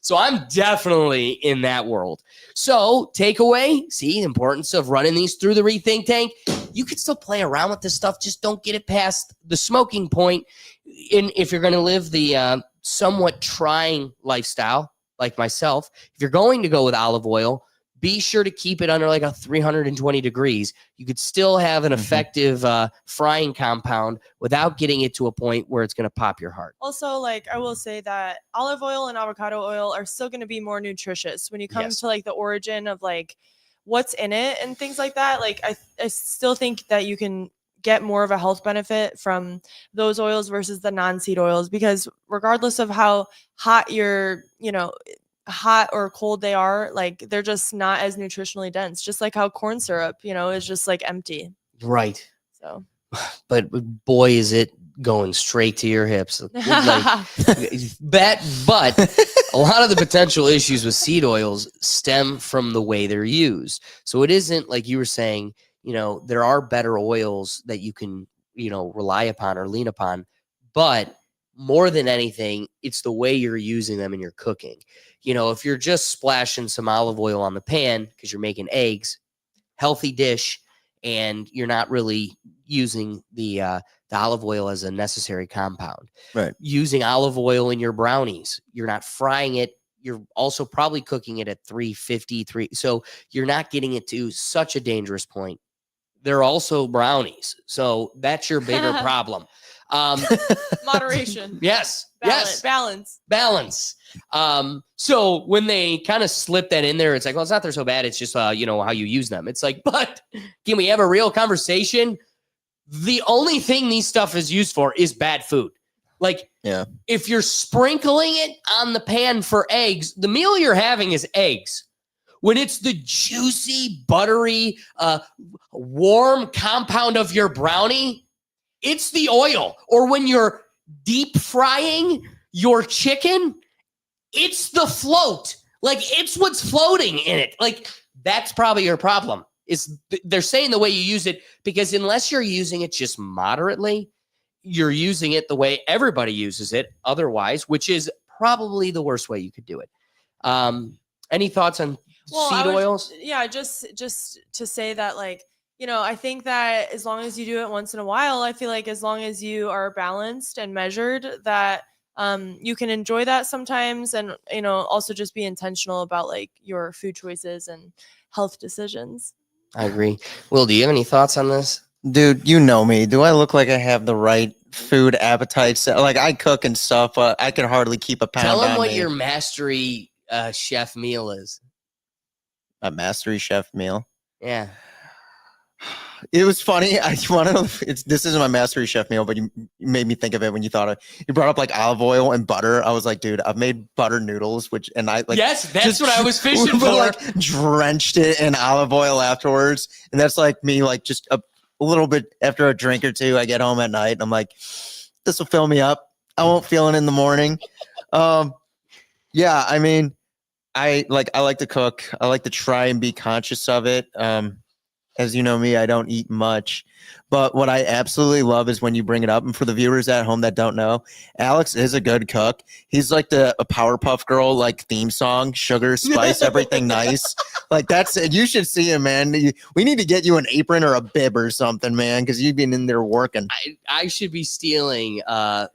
So I'm definitely in that world. So takeaway, see the importance of running these through the Rethink Tank. You can still play around with this stuff. Just don't get it past the smoking point. If you're going to live the somewhat trying lifestyle like myself, if you're going to go with olive oil, be sure to keep it under like a 320 degrees. You could still have an effective frying compound without getting it to a point where it's going to pop your heart.
Also, like, I will say that olive oil and avocado oil are still going to be more nutritious when you come to like the origin of like what's in it and things like that. Like, I still think that you can get more of a health benefit from those oils versus the non-seed oils, because regardless of how hot hot or cold they are, like, they're just not as nutritionally dense, just like how corn syrup, is just like empty.
Right.
So,
but boy, is it going straight to your hips. But a lot of the potential issues with seed oils stem from the way they're used. So it isn't like you were saying, there are better oils that you can, rely upon or lean upon. But more than anything, it's the way you're using them in your cooking. If you're just splashing some olive oil on the pan because you're making eggs, healthy dish, and you're not really using the olive oil as a necessary compound.
Right.
Using olive oil in your brownies, you're not frying it. You're also probably cooking it at 350. So you're not getting it to such a dangerous point. They're also brownies. So that's your bigger problem.
Moderation.
Yes.
Balance.
So when they kind of slip that in there, it's like, well, it's not they're so bad. It's just, how you use them. It's like, but can we have a real conversation? The only thing these stuff is used for is bad food. Like,
yeah,
if you're sprinkling it on the pan for eggs, the meal you're having is eggs. When it's the juicy, buttery, warm compound of your brownie, it's the oil. Or when you're deep frying your chicken, it's the float. Like, it's what's floating in it. Like, that's probably your problem. They're saying the way you use it, because unless you're using it just moderately, you're using it the way everybody uses it otherwise, which is probably the worst way you could do it. Any thoughts on seed oils?
Yeah, just to say that, like, I think that as long as you do it once in a while, I feel like as long as you are balanced and measured, that you can enjoy that sometimes, and also just be intentional about like your food choices and health decisions.
I agree. Will, do you have any thoughts on this?
Dude, you know me. Do I look like I have the right food appetites? Like, I cook and stuff, but I can hardly keep a pound.
Tell them
on
what
me.
your mastery chef meal is.
A mastery chef meal.
Yeah.
It was funny. I want to know. This isn't my mastery chef meal, but you made me think of it when you brought up like olive oil and butter. I was like, dude, I've made butter noodles,
yes, that's what I was fishing for.
Like, drenched it in olive oil afterwards, and that's like me, like just a little bit after a drink or two. I get home at night, and I'm like, this will fill me up. I won't feel it in the morning. Yeah, I mean, I like to cook. I like to try and be conscious of it. As you know me, I don't eat much, but what I absolutely love is when you bring it up. And for the viewers at home that don't know, Alex is a good cook. He's like a Powerpuff Girl like theme song, sugar, spice, everything nice. Like, you should see him, man. We need to get you an apron or a bib or something, man, because you've been in there working.
I should be stealing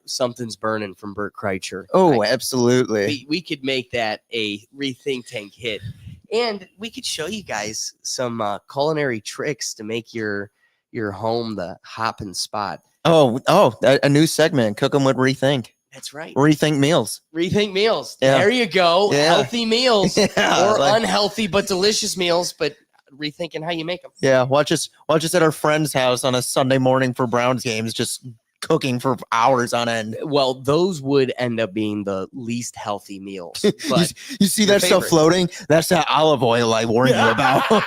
Something's Burning from Bert Kreischer.
Oh, absolutely.
We could make that a Rethink Tank hit. And we could show you guys some culinary tricks to make your home the hopping spot.
Oh, a new segment, Cook 'em with Rethink.
That's right.
Rethink meals.
Rethink meals.
Yeah.
There you go.
Yeah.
Healthy meals
Yeah,
or unhealthy but delicious meals, but rethinking how you make them.
Yeah, watch us at our friend's house on a Sunday morning for Browns games, just cooking for hours on end.
Well, those would end up being the least healthy meals. But
you see that stuff floating? That's that olive oil I warned you about.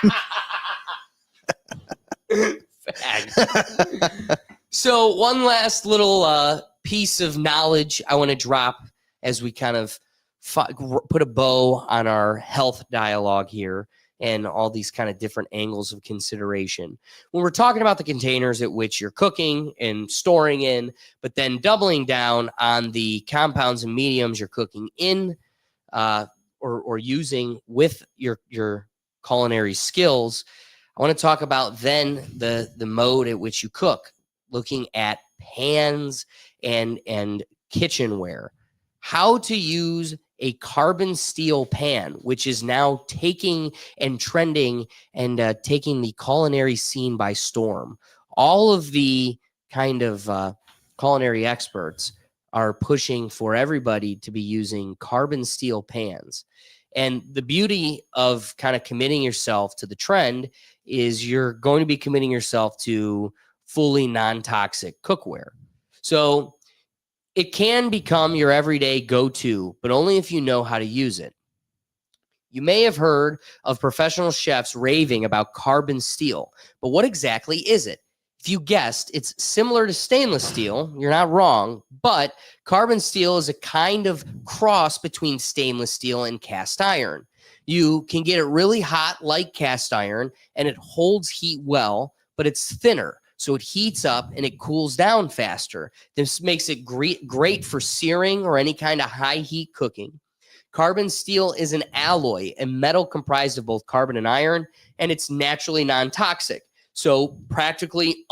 So one last little piece of knowledge I want to drop as we kind of put a bow on our health dialogue here and all these kind of different angles of consideration. When we're talking about the containers at which you're cooking and storing in, but then doubling down on the compounds and mediums you're cooking in or using with your culinary skills, I want to talk about then the mode at which you cook, looking at pans and kitchenware. How to use a carbon steel pan, which is now taking and trending and taking the culinary scene by storm. All of the kind of culinary experts are pushing for everybody to be using carbon steel pans. And the beauty of kind of committing yourself to the trend is you're going to be committing yourself to fully non-toxic cookware. So it can become your everyday go-to, but only if you know how to use it. You may have heard of professional chefs raving about carbon steel, but what exactly is it? If you guessed, it's similar to stainless steel. You're not wrong, but carbon steel is a kind of cross between stainless steel and cast iron. You can get it really hot like cast iron, and it holds heat well, but it's thinner. So it heats up and it cools down faster. This makes it great for searing or any kind of high heat cooking. Carbon steel is an alloy, a metal comprised of both carbon and iron, and it's naturally non-toxic. So practically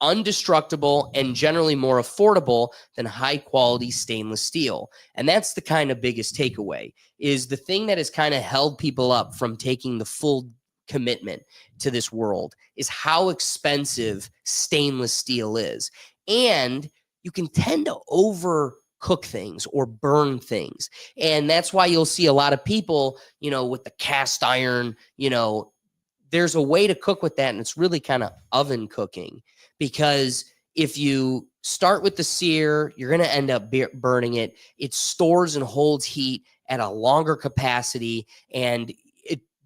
undestructible and generally more affordable than high quality stainless steel. And that's the kind of biggest takeaway, is the thing that has kind of held people up from taking the full commitment to this world is how expensive stainless steel is. And you can tend to overcook things or burn things. And that's why you'll see a lot of people, with the cast iron, there's a way to cook with that. And it's really kind of oven cooking, because if you start with the sear, you're going to end up burning it. It stores and holds heat at a longer capacity, and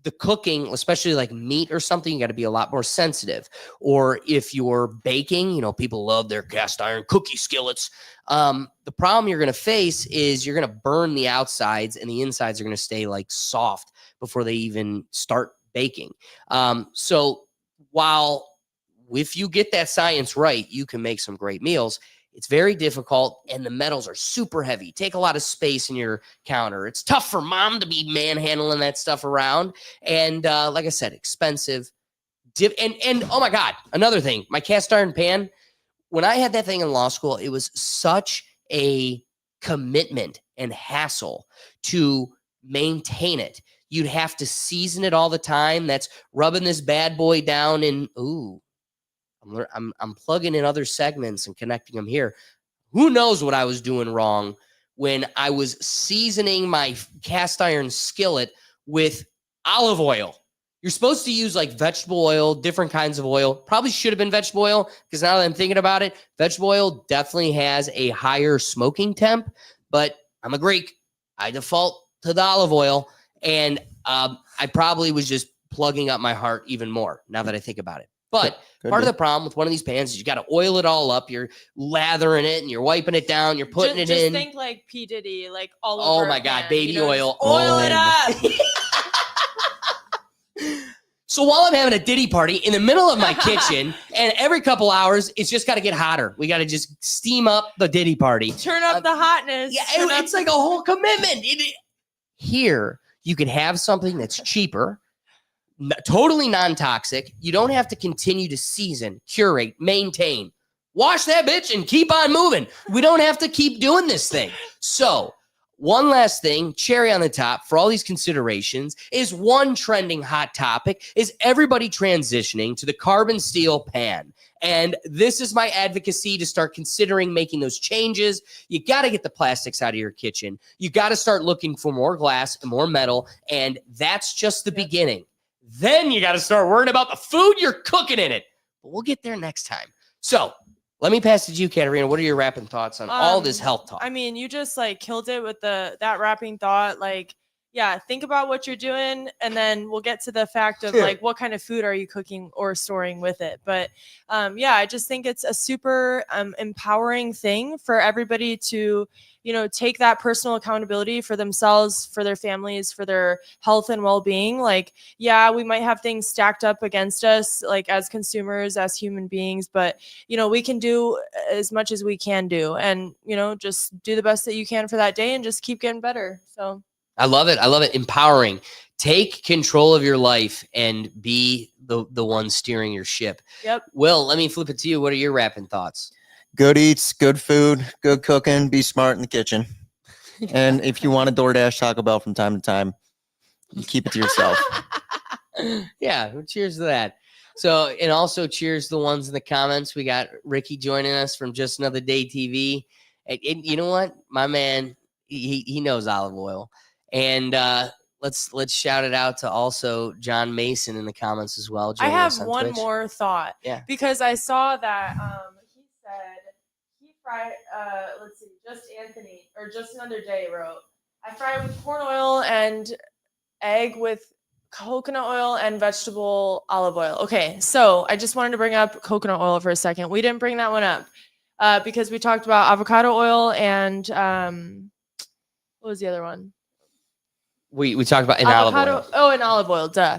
the cooking, especially like meat or something, you got to be a lot more sensitive. Or if you're baking, people love their cast iron cookie skillets. The problem you're going to face is you're going to burn the outsides, and the insides are going to stay like soft before they even start baking. So while if you get that science right, you can make some great meals. It's very difficult, and the metals are super heavy. Take a lot of space in your counter. It's tough for mom to be manhandling that stuff around. And like I said, expensive. And oh my God, another thing, my cast iron pan, when I had that thing in law school, it was such a commitment and hassle to maintain it. You'd have to season it all the time. That's rubbing this bad boy down in, I'm plugging in other segments and connecting them here. Who knows what I was doing wrong when I was seasoning my cast iron skillet with olive oil. You're supposed to use like vegetable oil, different kinds of oil. Probably should have been vegetable oil, because now that I'm thinking about it, vegetable oil definitely has a higher smoking temp, but I'm a Greek. I default to the olive oil, and I probably was just plugging up my heart even more now that I think about it. But part of the problem with one of these pans is you got to oil it all up. You're lathering it and you're wiping it down. You're putting it in.
Just think like P. Diddy, like all over.
Oh my God, baby oil.
Oil it up.
So while I'm having a Diddy party in the middle of my kitchen, and every couple hours, it's just got to get hotter. We got to just steam up the Diddy party.
Turn up the hotness.
Yeah, it's like a whole commitment. Here, you can have something that's cheaper, totally non-toxic. You don't have to continue to season, curate, maintain. Wash that bitch and keep on moving. We don't have to keep doing this thing. So one last thing, cherry on the top for all these considerations, is one trending hot topic is everybody transitioning to the carbon steel pan. And this is my advocacy to start considering making those changes. You got to get the plastics out of your kitchen. You got to start looking for more glass and more metal. And that's just the beginning. Then you got to start worrying about the food you're cooking in it. But we'll get there next time. So let me pass it to you, Katerina. What are your wrapping thoughts on all this health talk?
I mean, you just like killed it with that wrapping thought. Like, yeah, think about what you're doing, and then we'll get to the fact of like what kind of food are you cooking or storing with it. But yeah, I just think it's a super empowering thing for everybody to, take that personal accountability for themselves, for their families, for their health and well-being. Like, yeah, we might have things stacked up against us, like as consumers, as human beings, but we can do as much as we can do, and just do the best that you can for that day and just keep getting better. So
I love it. I love it. Empowering. Take control of your life and be the one steering your ship.
Yep.
Will, let me flip it to you. What are your wrapping thoughts?
Good eats, good food, good cooking. Be smart in the kitchen. And if you want to DoorDash Taco Bell from time to time, you keep it to yourself.
Yeah. Cheers to that. So, and also cheers to the ones in the comments. We got Ricky joining us from Just Another Day TV. And you know what? My man, he knows olive oil. And let's shout it out to also John Mason in the comments as well.
I have one Twitch. More thought.
Yeah.
Because I saw that he said he fried let's see, Just Anthony or Just Another Day wrote, I fried with corn oil and egg with coconut oil and vegetable olive oil. Okay, so I just wanted to bring up coconut oil for a second. We didn't bring that one up because we talked about avocado oil and what was the other one?
We talked about in olive oil.
Oh, in olive oil, duh.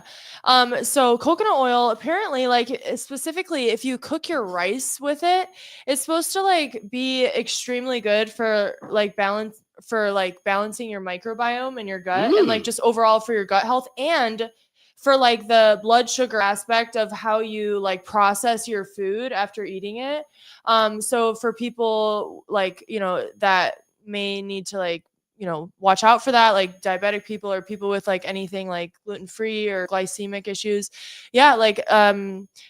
So coconut oil, apparently, like specifically if you cook your rice with it, it's supposed to like be extremely good for like balancing your microbiome in your gut and like just overall for your gut health and for like the blood sugar aspect of how you like process your food after eating it. So for people like, that may need to like, watch out for that, like diabetic people or people with like anything like gluten-free or glycemic issues. Yeah, like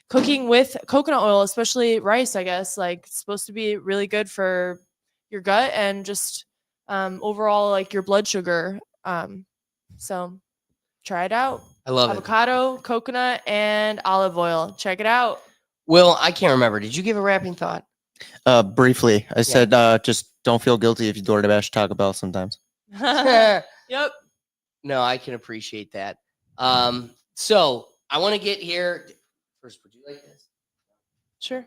cooking with coconut oil, especially rice, I guess, like it's supposed to be really good for your gut and just overall like your blood sugar. So try it out.
I love
Avocado, coconut, and olive oil. Check it out.
Will, I can't remember. Did you give a wrapping thought?
Briefly, I said just don't feel guilty if you DoorDash Taco Bell sometimes.
Yep.
No, I can appreciate that. So I want to get here first. Would you like this?
Sure.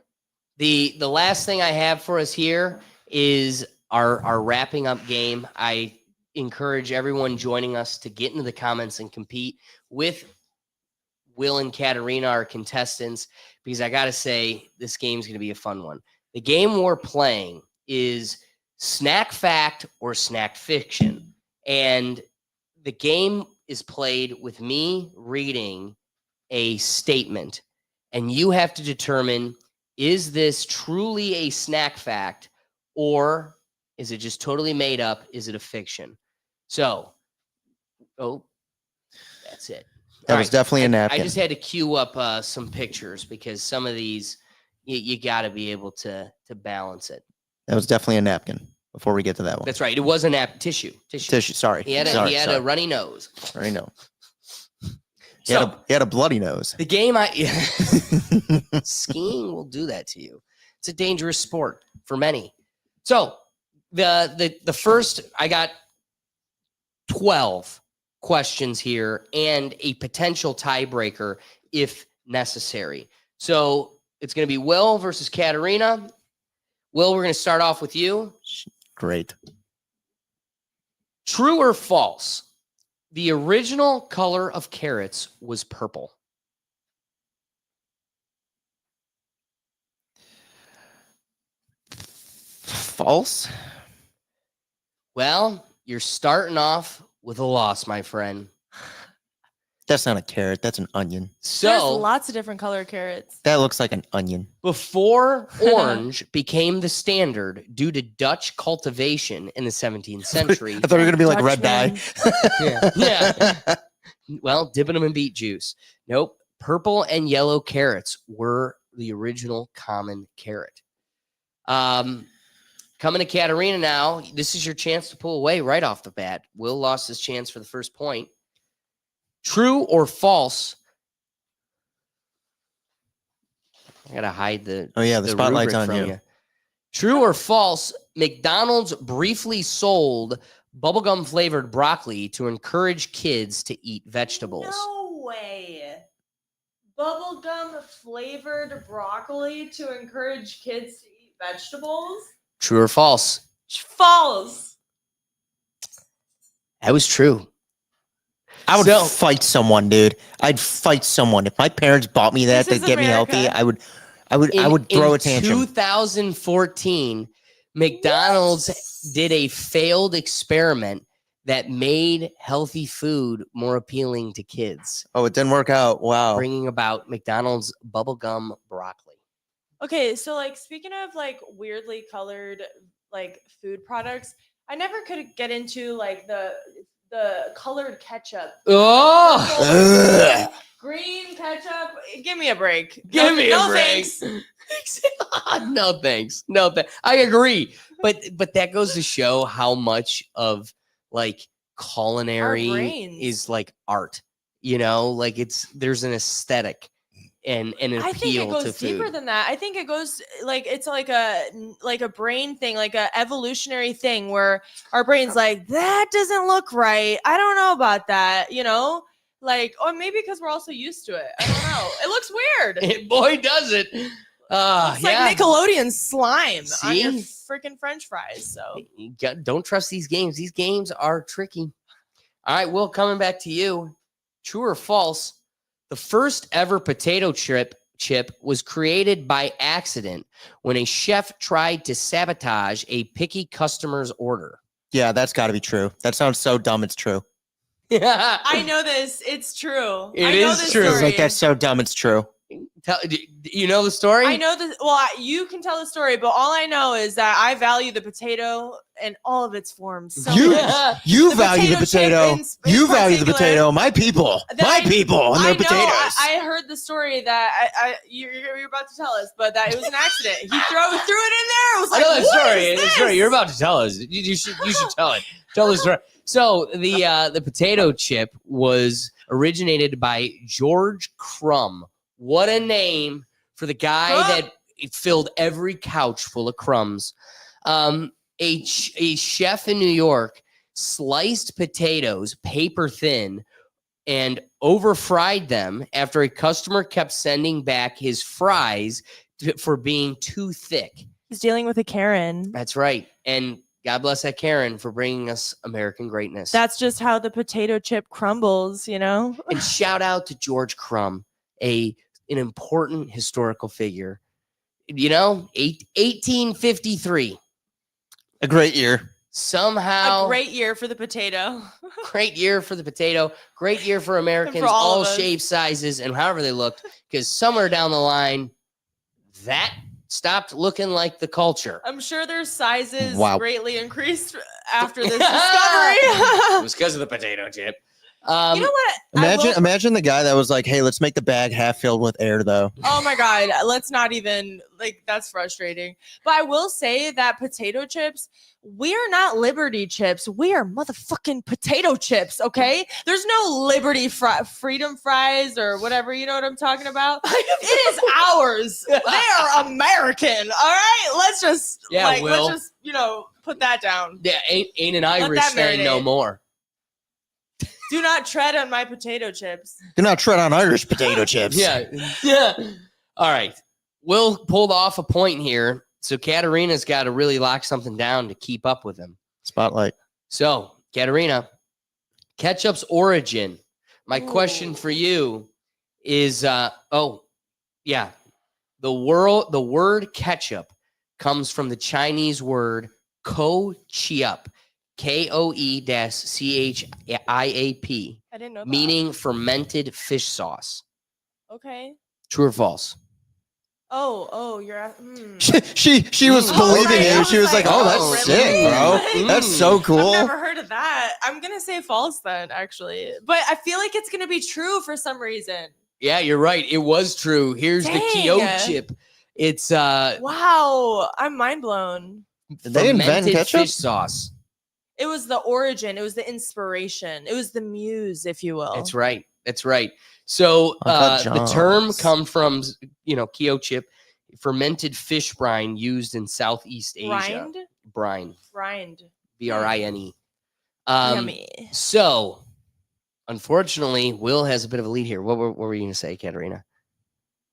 The last thing I have for us here is our wrapping up game. I encourage everyone joining us to get into the comments and compete with Will and Katarina, our contestants, because I got to say, this game's going to be a fun one. The game we're playing is Snack Fact or Snack Fiction. And the game is played with me reading a statement. And you have to determine, is this truly a snack fact or is it just totally made up? Is it a fiction? So, that's it.
That was definitely a napkin.
I just had to queue up some pictures because some of these you got to be able to balance it.
That was definitely a napkin. Before we get to that one,
that's right. It was a tissue.
Sorry,
he had a runny nose.
I know. He had a bloody nose.
The game skiing will do that to you. It's a dangerous sport for many. So the first, I got 12 questions here and a potential tiebreaker if necessary. So it's going to be Will versus Katarina. Will, we're going to start off with you.
Great.
True or false? The original color of carrots was purple.
False?
Well, you're starting off with a loss, my friend.
That's not a carrot. That's an onion.
So
there's lots of different color carrots.
That looks like an onion.
Before orange became the standard due to Dutch cultivation in the 17th century.
I thought we were going to be like red dye.
Yeah. Well, dipping them in beet juice. Nope. Purple and yellow carrots were the original common carrot. Coming to Katarina now. This is your chance to pull away right off the bat. Will lost his chance for the first point. True or false? I gotta hide the
spotlight's
rubric
on
from
you.
True or false? McDonald's briefly sold bubblegum flavored broccoli to encourage kids to eat vegetables.
No way. Bubblegum flavored broccoli to encourage kids to eat vegetables?
True or false?
False.
That was true.
I would fight someone, dude. I'd fight someone. If my parents bought me that to get me healthy, I would throw a tantrum.
In 2014, McDonald's did a failed experiment that made healthy food more appealing to kids.
Oh, it didn't work out. Wow.
Bringing about McDonald's bubblegum broccoli.
Okay, so like speaking of like weirdly colored like food products, I never could get into like the colored ketchup.
Oh,
green ketchup. Give me a break.
Give me a break.
Thanks.
No thanks. I agree, but that goes to show how much of like culinary is like art. You know, like there's an aesthetic and an appeal to food.
I think it goes deeper than that. I think it goes like it's like a brain thing, like a evolutionary thing where our brain's like, that doesn't look right. I don't know about that, you know? Like, or maybe because we're also used to it. I don't know. It looks weird.
Boy, does it.
It's like Nickelodeon slime on your
See?
freaking French fries. So
Don't trust these games. These games are tricky. All right, Will, coming back to you. True or false? The first ever potato chip was created by accident when a chef tried to sabotage a picky customer's order.
Yeah, that's got to be true. That sounds so dumb. It's true.
I know this. It's true.
It
I know
is
this
true.
It's
Story.
like that's so dumb. It's true.
You know the story?
I know this. Well, you can tell the story, but all I know is that I value the potato in all of its forms. So
You-
much.
You
The
value the
potato chip
potato.
in
You value the
particular,
potato. My people. My
I-
people and
I
their
know.
potatoes.
I heard the story that you're about to tell us, but that it was an accident. He threw it in there. It was
I
like,
know that
what
story.
is
The
this?
story you're about to tell us. You should tell it. Tell the story. So the potato chip was originated by George Crumb. What a name for the guy
Crumb.
that filled every couch full of crumbs. A chef in New York sliced potatoes paper thin and over fried them after a customer kept sending back his fries for being too thick.
He's dealing with a Karen.
That's right. And God bless that Karen for bringing us American greatness.
That's just how the potato chip crumbles, you know?
And shout out to George Crumb, an important historical figure. You know, 1853.
A great year.
Somehow,
A great year for the potato.
great year for the potato, great year for Americans,
all
all
of us.
shapes, sizes, and however they looked, because somewhere down the line, that stopped looking like the culture.
I'm sure their sizes
Wow.
greatly increased after this discovery.
It was because of the potato chip.
You know what? I will-
Imagine the guy that was like, "Hey, let's make the bag half filled with air, though."
Oh my God. Let's not even, like, that's frustrating. But I will say that potato chips, we are not Liberty chips. We are motherfucking potato chips, okay? There's no Liberty Freedom fries or whatever. You know what I'm talking about? It is ours. They are American, all right? Let's just,
Yeah, Will.
let's just, put that down.
Yeah, ain't an
Let
Irish
that
thing no
marinate.
more.
Do not tread on my potato chips.
Do not tread on Irish potato chips.
Yeah. All right. Will pulled off a point here. So Katarina's got to really lock something down to keep up with him.
Spotlight.
So, Katarina, ketchup's origin. My question
Ooh.
for you is the word ketchup comes from the Chinese word ko-chiap, Koe-chiap,
I didn't know that.
meaning fermented fish sauce.
Okay.
True or false?
Oh, you're at,
She was
Oh,
believing
right. I
him.
was
She was like,
like,
"Oh,
oh,
that's
really?
sick, bro.
Mm.
That's so cool."
I've never heard of that. I'm gonna say false then, actually. But I feel like it's gonna be true for some reason.
Yeah, you're right. It was true. Here's the
Dang.
Kyo chip. It's
Wow, I'm mind blown.
Did they invent
fermented
ketchup?
fish sauce.
It was the origin. It was the inspiration. It was the muse, if you will.
That's right. That's right. So
Uncle
the term
John's.
come from Kyo chip, fermented fish brine used in Southeast Asia.
Rind?
Brine,
Rind.
brine.
Yummy.
So, unfortunately, Will has a bit of a lead here. What were you going to say, Katarina?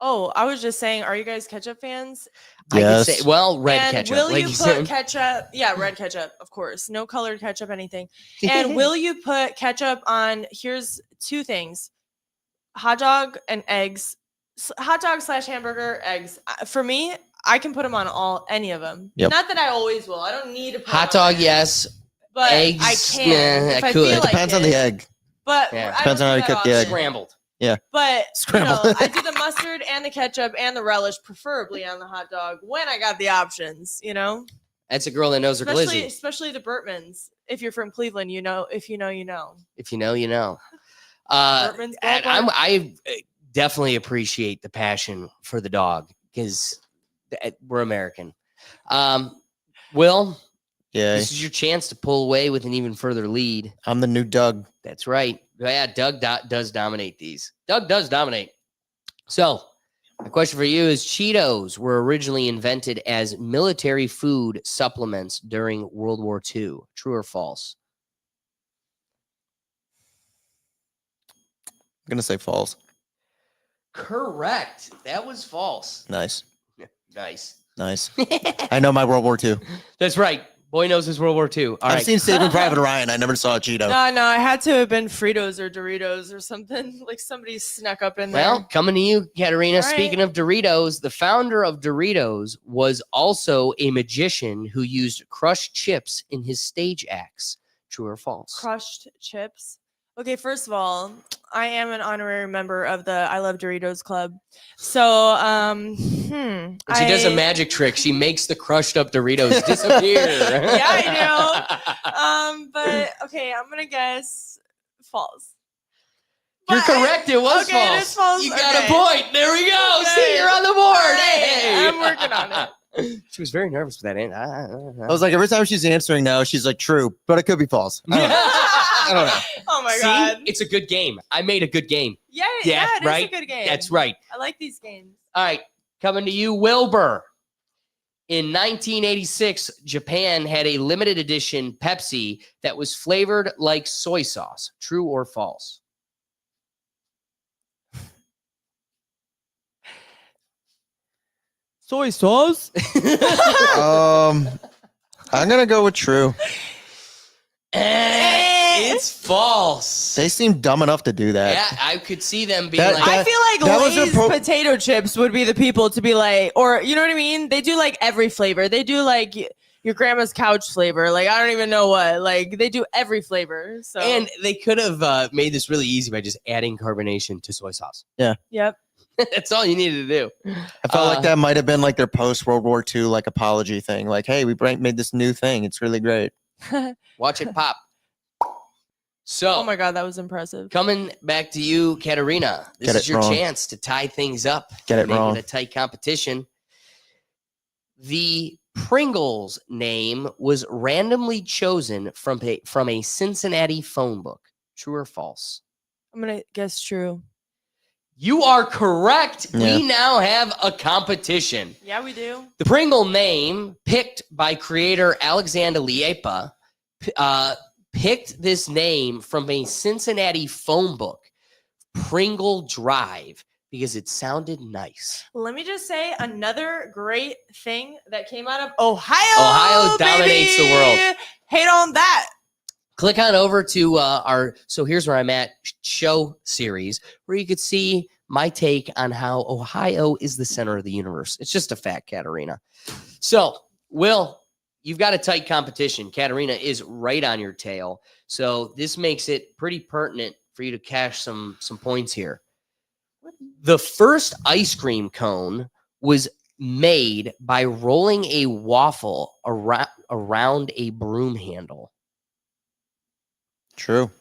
Oh, I was just saying, are you guys ketchup fans?
I
Yes.
could say, well, red
and
ketchup.
will
like
you
you
put
said.
ketchup? Yeah, red ketchup, of course. No colored ketchup, anything. And will you put ketchup on? Here's two things: hot dog and eggs. Hot dog / hamburger, eggs. For me, I can put them on any of them.
Yep.
Not that I always will. I don't need to put
Hot
them on
dog,
there,
yes.
but
eggs,
I can.
nah,
if
I
I
could.
feel
It
like
Depends on the
it.
egg.
But
Yeah.
I
Depends
don't
on how
do
you
that
cook the egg.
often.
Scrambled.
But
Scrambled.
I do the mustard and the ketchup and the relish, preferably on the hot dog when I got the options.
That's a girl that knows her glizzy.
Especially the Burtmans. If you're from Cleveland, you know. If you know, you know.
If you know, you know.
Burtman's
And
Ballpark.
I definitely appreciate the passion for the dog because we're American. Will,
Yeah,
this is your chance to pull away with an even further lead.
I'm the new Doug.
That's right. Yeah, Doug does dominate these. Doug does dominate. So, my question for you is Cheetos were originally invented as military food supplements during World War II. True or false?
I'm gonna say false.
Correct. That was false.
Nice,
Nice.
nice. I know my World War II.
That's right. Boy knows his World War II. All
I've
right.
seen Saving Private Ryan. I never saw a Cheeto.
No, I had to have been Fritos or Doritos or something. Like somebody snuck up in there.
Well, coming to you, Katerina.
All right.
Speaking of Doritos, the founder of Doritos was also a magician who used crushed chips in his stage acts. True or false?
Crushed chips. Okay, first of all, I am an honorary member of the I Love Doritos Club. So,
When she does a magic trick, she makes the crushed up Doritos disappear.
Yeah, I know. But okay, I'm gonna guess false.
You're
But-
correct. It was
okay,
false.
it is false.
You got
Okay.
a point. There we go.
Okay.
See, you're on the board.
All right,
Hey,
I'm working on it.
She was very nervous for that.
I was like, every time she's answering now, she's like, true, but it could be false. I don't know. I don't know.
Oh my
See,
god.
it's a good game. I made a good game.
Yeah,
Yeah,
it is
right?
a good game.
That's right.
I like these games.
All right, coming to you, Wilbur. In 1986, Japan had a limited edition Pepsi that was flavored like soy sauce. True or false?
Soy sauce?
I'm gonna go with true.
It's false.
They seem dumb enough to do that.
Yeah, I could see them being
That-
like,
I feel like
that was
Lay's
a
potato chips would be the people to be like, or you know what I mean? They do like every flavor. They do like your grandma's couch flavor. Like I don't even know what. Like they do every flavor. So
and they could have made this really easy by just adding carbonation to soy sauce.
yep.
That's all you needed to do.
I felt like that might have been like their post World War II like apology thing. Like, hey, we made this new thing. It's really great.
Watch it pop. So,
Oh my god, that was impressive.
coming back to you, Katerina. This
Get
is
it
your
wrong.
chance to tie things up.
Get it
make
wrong.
it a tight competition. The Pringles name was randomly chosen from a Cincinnati phone book. True or false?
I'm gonna guess true.
You are correct.
Yeah.
We now have a competition.
Yeah, we do.
The Pringle name, picked by creator Alexander Liepa, picked this name from a Cincinnati phone book, Pringle Drive, because it sounded nice.
Let me just say another great thing that came out of Ohio.
Ohio dominates the world.
baby! Hate on that.
Click on over to our So Here's Where I'm At show series, where you could see my take on how Ohio is the center of the universe. It's just a fact, Katerina. So, Will, you've got a tight competition. Katerina is right on your tail. So this makes it pretty pertinent for you to cash some points here. The first ice cream cone was made by rolling a waffle around a broom handle.
True.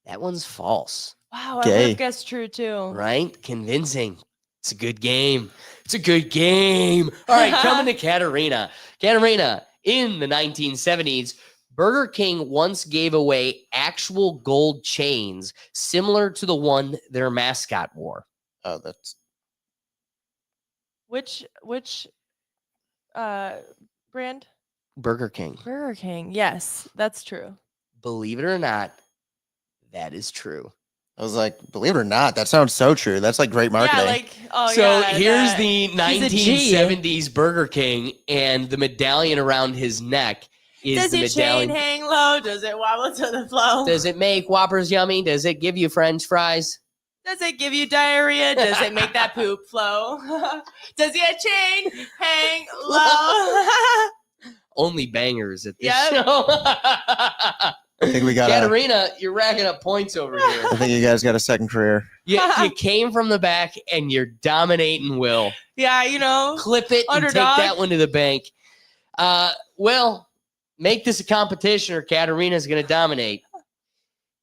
That one's false,
Wow, I would
Gay.
have guessed true too.
right? Convincing. It's a good game. It's a good game. All right, coming to Katerina. Katerina, in the 1970s, Burger King once gave away actual gold chains similar to the one their mascot wore.
Oh, that's
Which brand?
Burger King.
Burger King. Yes, that's true.
Believe it or not, that is true.
I was like, believe it or not, that sounds so true. That's like great marketing.
Yeah, like oh
So
yeah.
here's
that-
the
he's a G.
1970s Burger King, and the medallion around his neck is
Does
the
your chain
medallion.
hang low? Does it wobble to the flow?
Does it make Whoppers yummy? Does it give you French fries?
Does it give you diarrhea? Does it make that poop flow? Does your chain hang low?
Only bangers at this
Yep.
show.
I think we got.
Katerina, you're racking up points over here.
I think you guys got a second career.
You came from the back and you're dominating Will.
Yeah, you know.
Clip it and
Underdog.
take that one to the bank. Will, make this a competition or Katerina's going to dominate.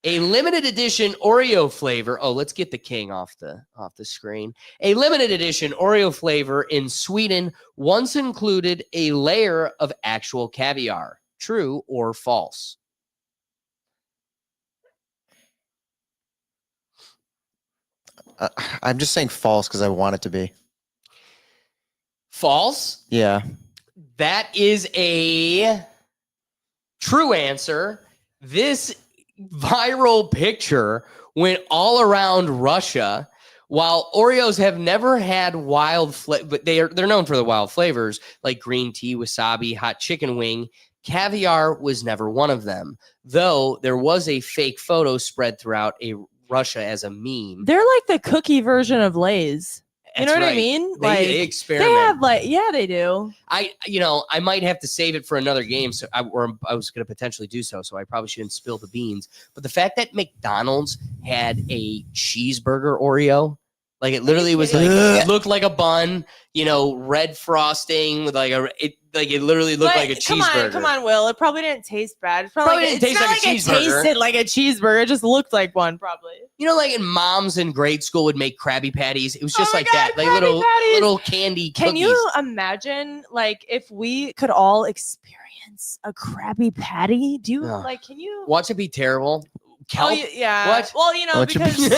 A limited edition Oreo flavor. Oh, let's get the king off the screen. A limited edition Oreo flavor in Sweden once included a layer of actual caviar. True or false?
I'm just saying false because I want it to be.
False.
Yeah.
That is a true answer. This viral picture went all around Russia While Oreos have never had wild but they're known for the wild flavors like green tea, wasabi, hot chicken wing. Caviar was never one of them, though there was a fake photo spread throughout Russia as a meme.
They're like the cookie version of Lay's. You know what I mean?
They experiment.
They have yeah, they do.
I might have to save it for another game, so I was going to potentially do so. So I probably shouldn't spill the beans. But the fact that McDonald's had a cheeseburger Oreo, like it literally was like it looked like a bun, red frosting with it literally looked like a cheeseburger.
Come on, Will. It probably didn't taste bad. It
probably didn't taste like a cheeseburger.
It tasted like a cheeseburger. It just looked like one, probably.
Like in moms in grade school would make Krabby Patties. It was just like
God,
that, like little candy cookies.
Can you imagine, like, if we could all experience a Krabby Patty? Do you Can you
watch it be terrible?
Kelp? Oh, yeah.
What?
Well, because.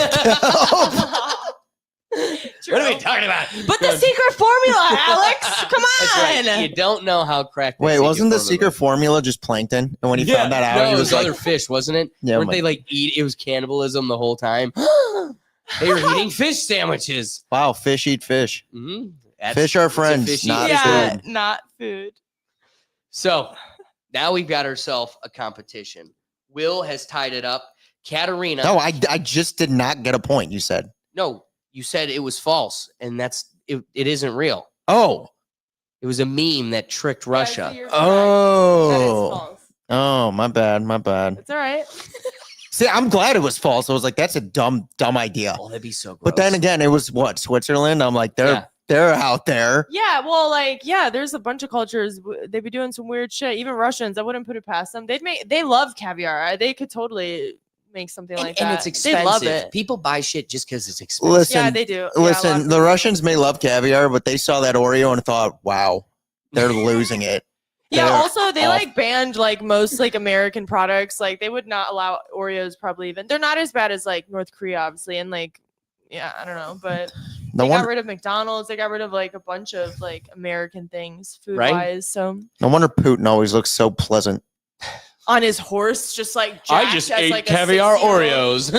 What are we talking about?
But the secret formula, Alex. Come on.
Right. You don't know how cracked.
Wait, wasn't the secret formula just plankton? And when he found that out,
he
was
other fish, wasn't it?
Yeah,
weren't they eat? It was cannibalism the whole time. They were eating fish sandwiches.
Wow, fish eat fish.
Mm-hmm.
Fish are friends, not food.
Not food.
So now we've got ourselves a competition. Will has tied it up. Katarina.
No, I just did not get a point. You said
no. You said it was false, and it isn't real.
Oh.
It was a meme that tricked Russia.
Oh. Oh, my bad.
It's all right.
See, I'm glad it was false. I was like, that's a dumb idea.
Oh, that'd be so gross.
But then again, it was what? Switzerland? I'm like, they're out there.
Yeah, well, there's a bunch of cultures. They'd be doing some weird shit. Even Russians, I wouldn't put it past them. They love caviar. They could totally make something like that.
And it's expensive.
They love it.
People buy shit just because it's expensive.
Listen,
yeah, they do.
Listen, the Russians may love caviar, but they saw that Oreo and thought, wow, they're losing it.
Yeah, also they banned most American products. They would not allow Oreos probably even. They're not as bad as North Korea, obviously, and I don't know, but they got rid of McDonald's. They got rid of a bunch of American things food wise. So
no wonder Putin always looks so pleasant.
On his horse, just jacked
I just ate caviar Oreos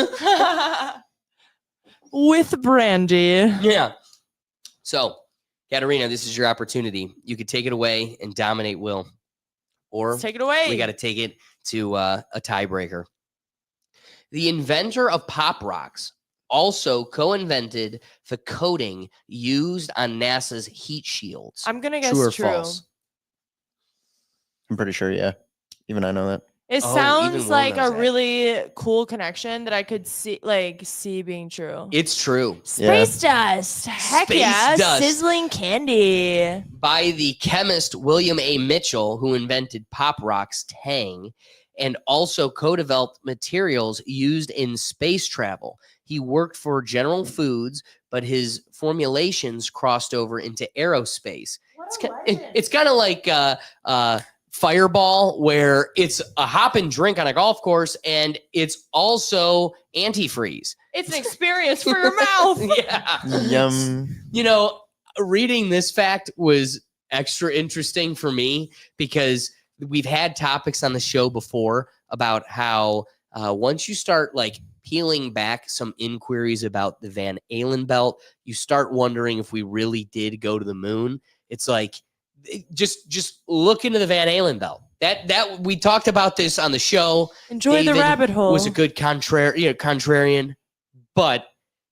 with brandy.
Yeah. So, Katarina, this is your opportunity. You could take it away and dominate Will, or
let's take it away.
We got to take it to a tiebreaker. The inventor of Pop Rocks also co-invented the coating used on NASA's heat shields.
I'm gonna guess
true or
true.
False?
I'm pretty sure, yeah. Even I know that.
It sounds like a really cool connection that I could see being true.
It's true.
Space dust. Heck
Space
yeah.
dust.
Sizzling candy.
By the chemist William A. Mitchell, who invented Pop Rocks Tang and also co-developed materials used in space travel. He worked for General Foods, but his formulations crossed over into aerospace. It's kind of like Fireball, where it's a hop and drink on a golf course, and it's also antifreeze.
It's an experience for your mouth.
Yeah.
Yum.
Reading this fact was extra interesting for me because we've had topics on the show before about how once you start peeling back some inquiries about the Van Allen belt, you start wondering if we really did go to the moon. It's just look into the Van Allen belt. That we talked about this on the show.
Enjoy the rabbit hole.
Was a good contrarian, but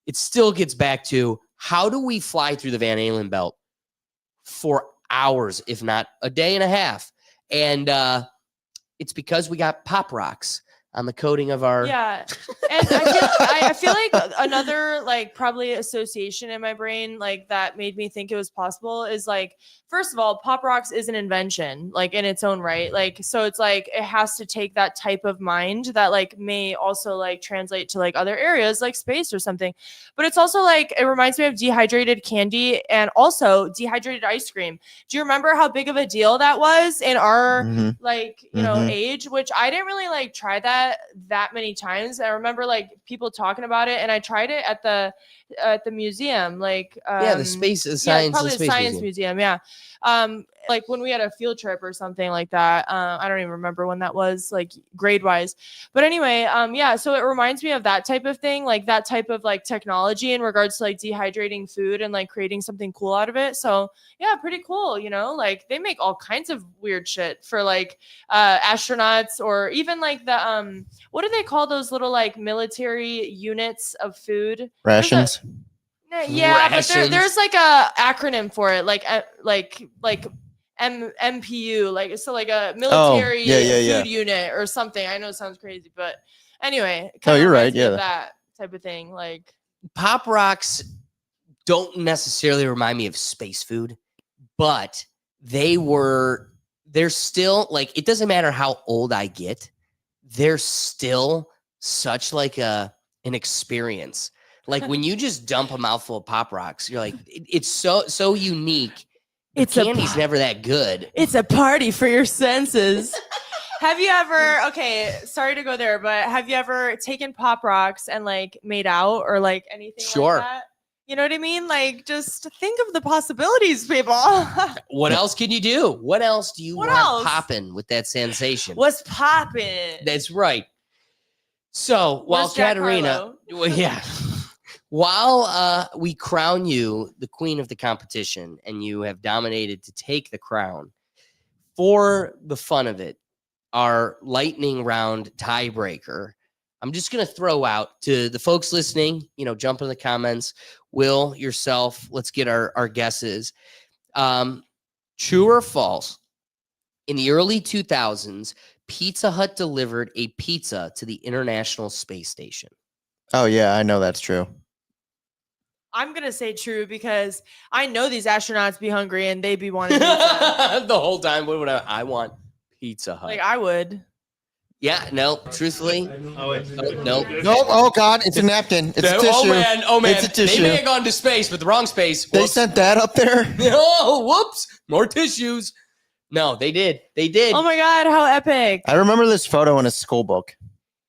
it still gets back to how do we fly through the Van Allen belt for hours, if not a day and a half? And it's because we got Pop Rocks on the coating of our
and I feel like another probably association in my brain that made me think it was possible is first of all, Pop Rocks is an invention in its own right, so it's it has to take that type of mind that may also translate to other areas like space or something, but it's also it reminds me of dehydrated candy and also dehydrated ice cream. Do you remember how big of a deal that was in our age, which I didn't really try that many times. I remember people talking about it, and I tried it at the museum,
the space science,
probably
the
the science museum. Yeah, like when we had a field trip or something like that. I don't even remember when that was, like grade wise. But anyway, yeah, so it reminds me of that type of thing, like that type of like technology in regards to like dehydrating food and like creating something cool out of it. So yeah, pretty cool, like they make all kinds of weird shit for like astronauts, or even like the what do they call those little like military units of food?
Rations.
Yeah, but
Rations.
there's like a acronym for it, like MPU, like so like a military
yeah.
food unit or something. I know it sounds crazy, but anyway, it
Oh,
kinda
you're right,
reminds me of
yeah.
that type of thing. Like
Pop Rocks don't necessarily remind me of space food, but they're still like, it doesn't matter how old I get, they're still such like an experience. Like when you just dump a mouthful of Pop Rocks, you're like, it's so unique. The
It's a
candy's
pop-
never that good.
it's a party for your senses. Have you ever, okay, sorry to go there, but have you ever taken Pop Rocks and like made out or like anything
Sure.
like that? You know what I mean? Like just think of the possibilities, people.
What else can you do? What else do you
What
want
else?
popping with that sensation?
What's poppin'?
That's right. So while
Where's Jack
Katerina,
Harlow?
well, yeah, while we crown you the queen of the competition and you have dominated to take the crown, for the fun of it, our lightning round tiebreaker, I'm just going to throw out to the folks listening, jump in the comments. Will, yourself, let's get our guesses. True or false? In the early 2000s, Pizza Hut delivered a pizza to the International Space Station.
Oh yeah, I know that's true.
I'm gonna say true because I know these astronauts be hungry and they be wanting pizza.
The whole time, what would I want? Pizza Hut.
Like I would.
Yeah, no, truthfully.
Oh, wait.
No.
Nope. Oh God, it's a napkin. It's a tissue.
Oh man,
It's a tissue.
They may have gone to space, but the wrong space.
They
Whoops.
sent that up there.
Oh, whoops! More tissues. No, they did. They did.
Oh my god, how epic!
I remember this photo in a school book,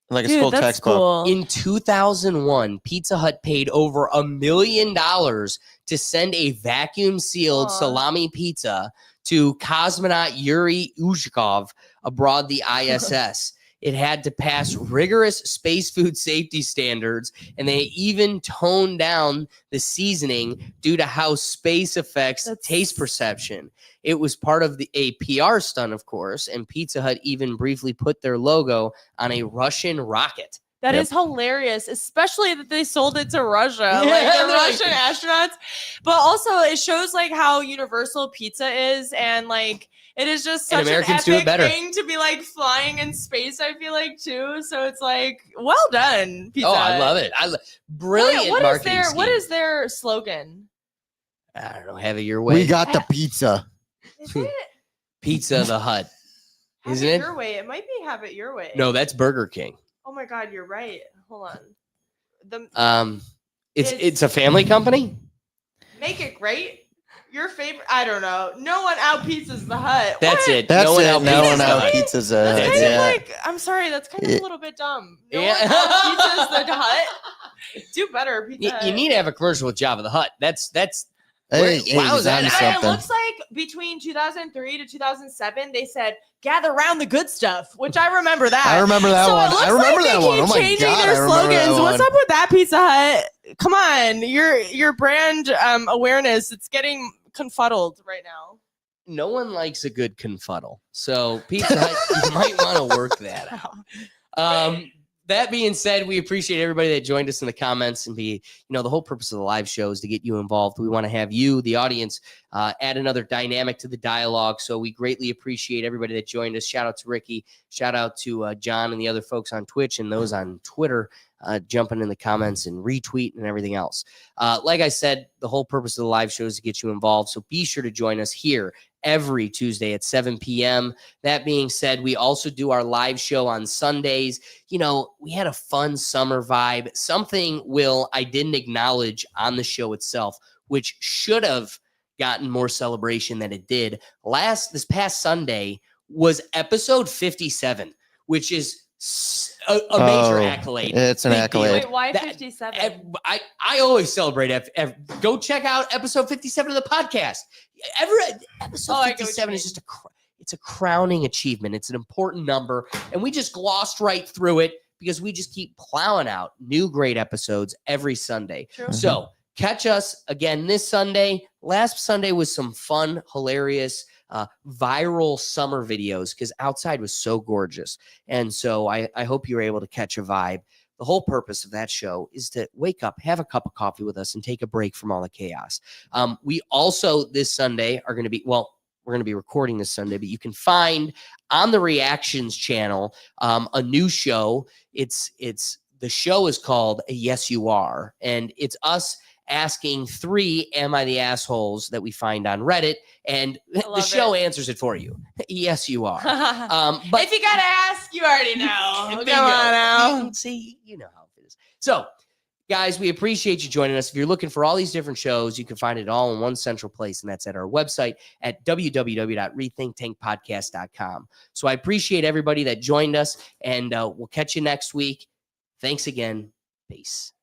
like a
Dude,
school
that's
textbook.
cool.
In 2001, Pizza Hut paid over $1 million to send a vacuum-sealed
Aw.
salami pizza to cosmonaut Yuri Uzhkov aboard the ISS. It had to pass rigorous space food safety standards, and they even toned down the seasoning due to how space affects
That's-
taste perception. It was part of a PR stunt, of course, and Pizza Hut even briefly put their logo on a Russian rocket.
That
Yep.
is hilarious, especially that they sold it to Russia,
Yeah,
like the
they're like-
Russian astronauts. But also, it shows like how universal pizza is, and like it is just
And
such an
Americans do it
epic
better.
thing to be like flying in space. I feel like too. So it's like, well done, Pizza
Oh, I
Hut.
love it. Brilliant
What is
marketing
their
scheme.
What is their slogan?
I don't know. Have it your way.
We got the pizza.
Is it
Pizza the Hut.
Have
Isn't
it
it?
your way? It might be Have It Your Way.
No, that's Burger King.
Oh my God, you're right. Hold on. The
It's
It's-
a family company.
Make It Great. Your favorite? I don't know. No one out pizzas the Hut.
That's
What?
it.
That's
no one
it.
else
No
pizza
one
the
out
Hut.
pizzas.
That's
That's
kind
it.
of like, I'm sorry, that's kind of
Yeah.
a little bit dumb. No
Yeah.
one out pizzas the Hut. Do better, Pizza
You,
Hut.
you need to have a commercial with Java the Hut. That's
Hey,
Wow,
he's
that-
on
I-
It
something.
looks like between 2003 to 2007, they said gather around the good stuff, which I remember that.
I remember that
so
one.
It looks
I remember
like
that
they
one.
keep
Oh my
changing
God,
their
I remember that
slogans. What's
one.
up with that, Pizza Hut? Come on, your brand awareness, it's getting confuddled right now.
no one likes a good confuddle. So Pizza Hut, you might want to work that out. That being said, we appreciate everybody that joined us in the comments and the whole purpose of the live show is to get you involved. We want to have you, the audience, add another dynamic to the dialogue. So we greatly appreciate everybody that joined us. Shout out to Ricky. Shout out to John and the other folks on Twitch and those on Twitter jumping in the comments and retweet and everything else. Like I said, the whole purpose of the live show is to get you involved. So be sure to join us here every Tuesday at 7 p.m. That being said, we also do our live show on Sundays. We had a fun summer vibe. Something, Will, I didn't acknowledge on the show itself, which should have gotten more celebration than it did. This past Sunday was episode 57, which is a major accolade.
It's an
Big
accolade.
deal.
Wait, why
That-
57?
I always celebrate. Go check out episode 57 of the podcast. Episode
Oh, I get what you
57 is
mean.
just it's a crowning achievement. It's an important number, and we just glossed right through it because we just keep plowing out new great episodes every Sunday.
True.
So catch us again this Sunday. Last Sunday was some fun, hilarious, viral summer videos because outside was so gorgeous. And so I hope you're able to catch a vibe. The whole purpose of that show is to wake up, have a cup of coffee with us, and take a break from all the chaos. We also this Sunday are going to be, well, we're going to be recording this Sunday, but you can find on the Reactions channel a new show. The show is called Yes You Are, and it's us asking 3 Am I the Assholes that we find on Reddit, and the
love
show answers it for you. Yes, you are. But
if you gotta ask, you already know.
Bingo.
Come on now.
See, you know how it is. So, guys, we appreciate you joining us. If you're looking for all these different shows, you can find it all in one central place, and that's at our website at www.rethinktankpodcast.com. So I appreciate everybody that joined us, and we'll catch you next week. Thanks again. Peace.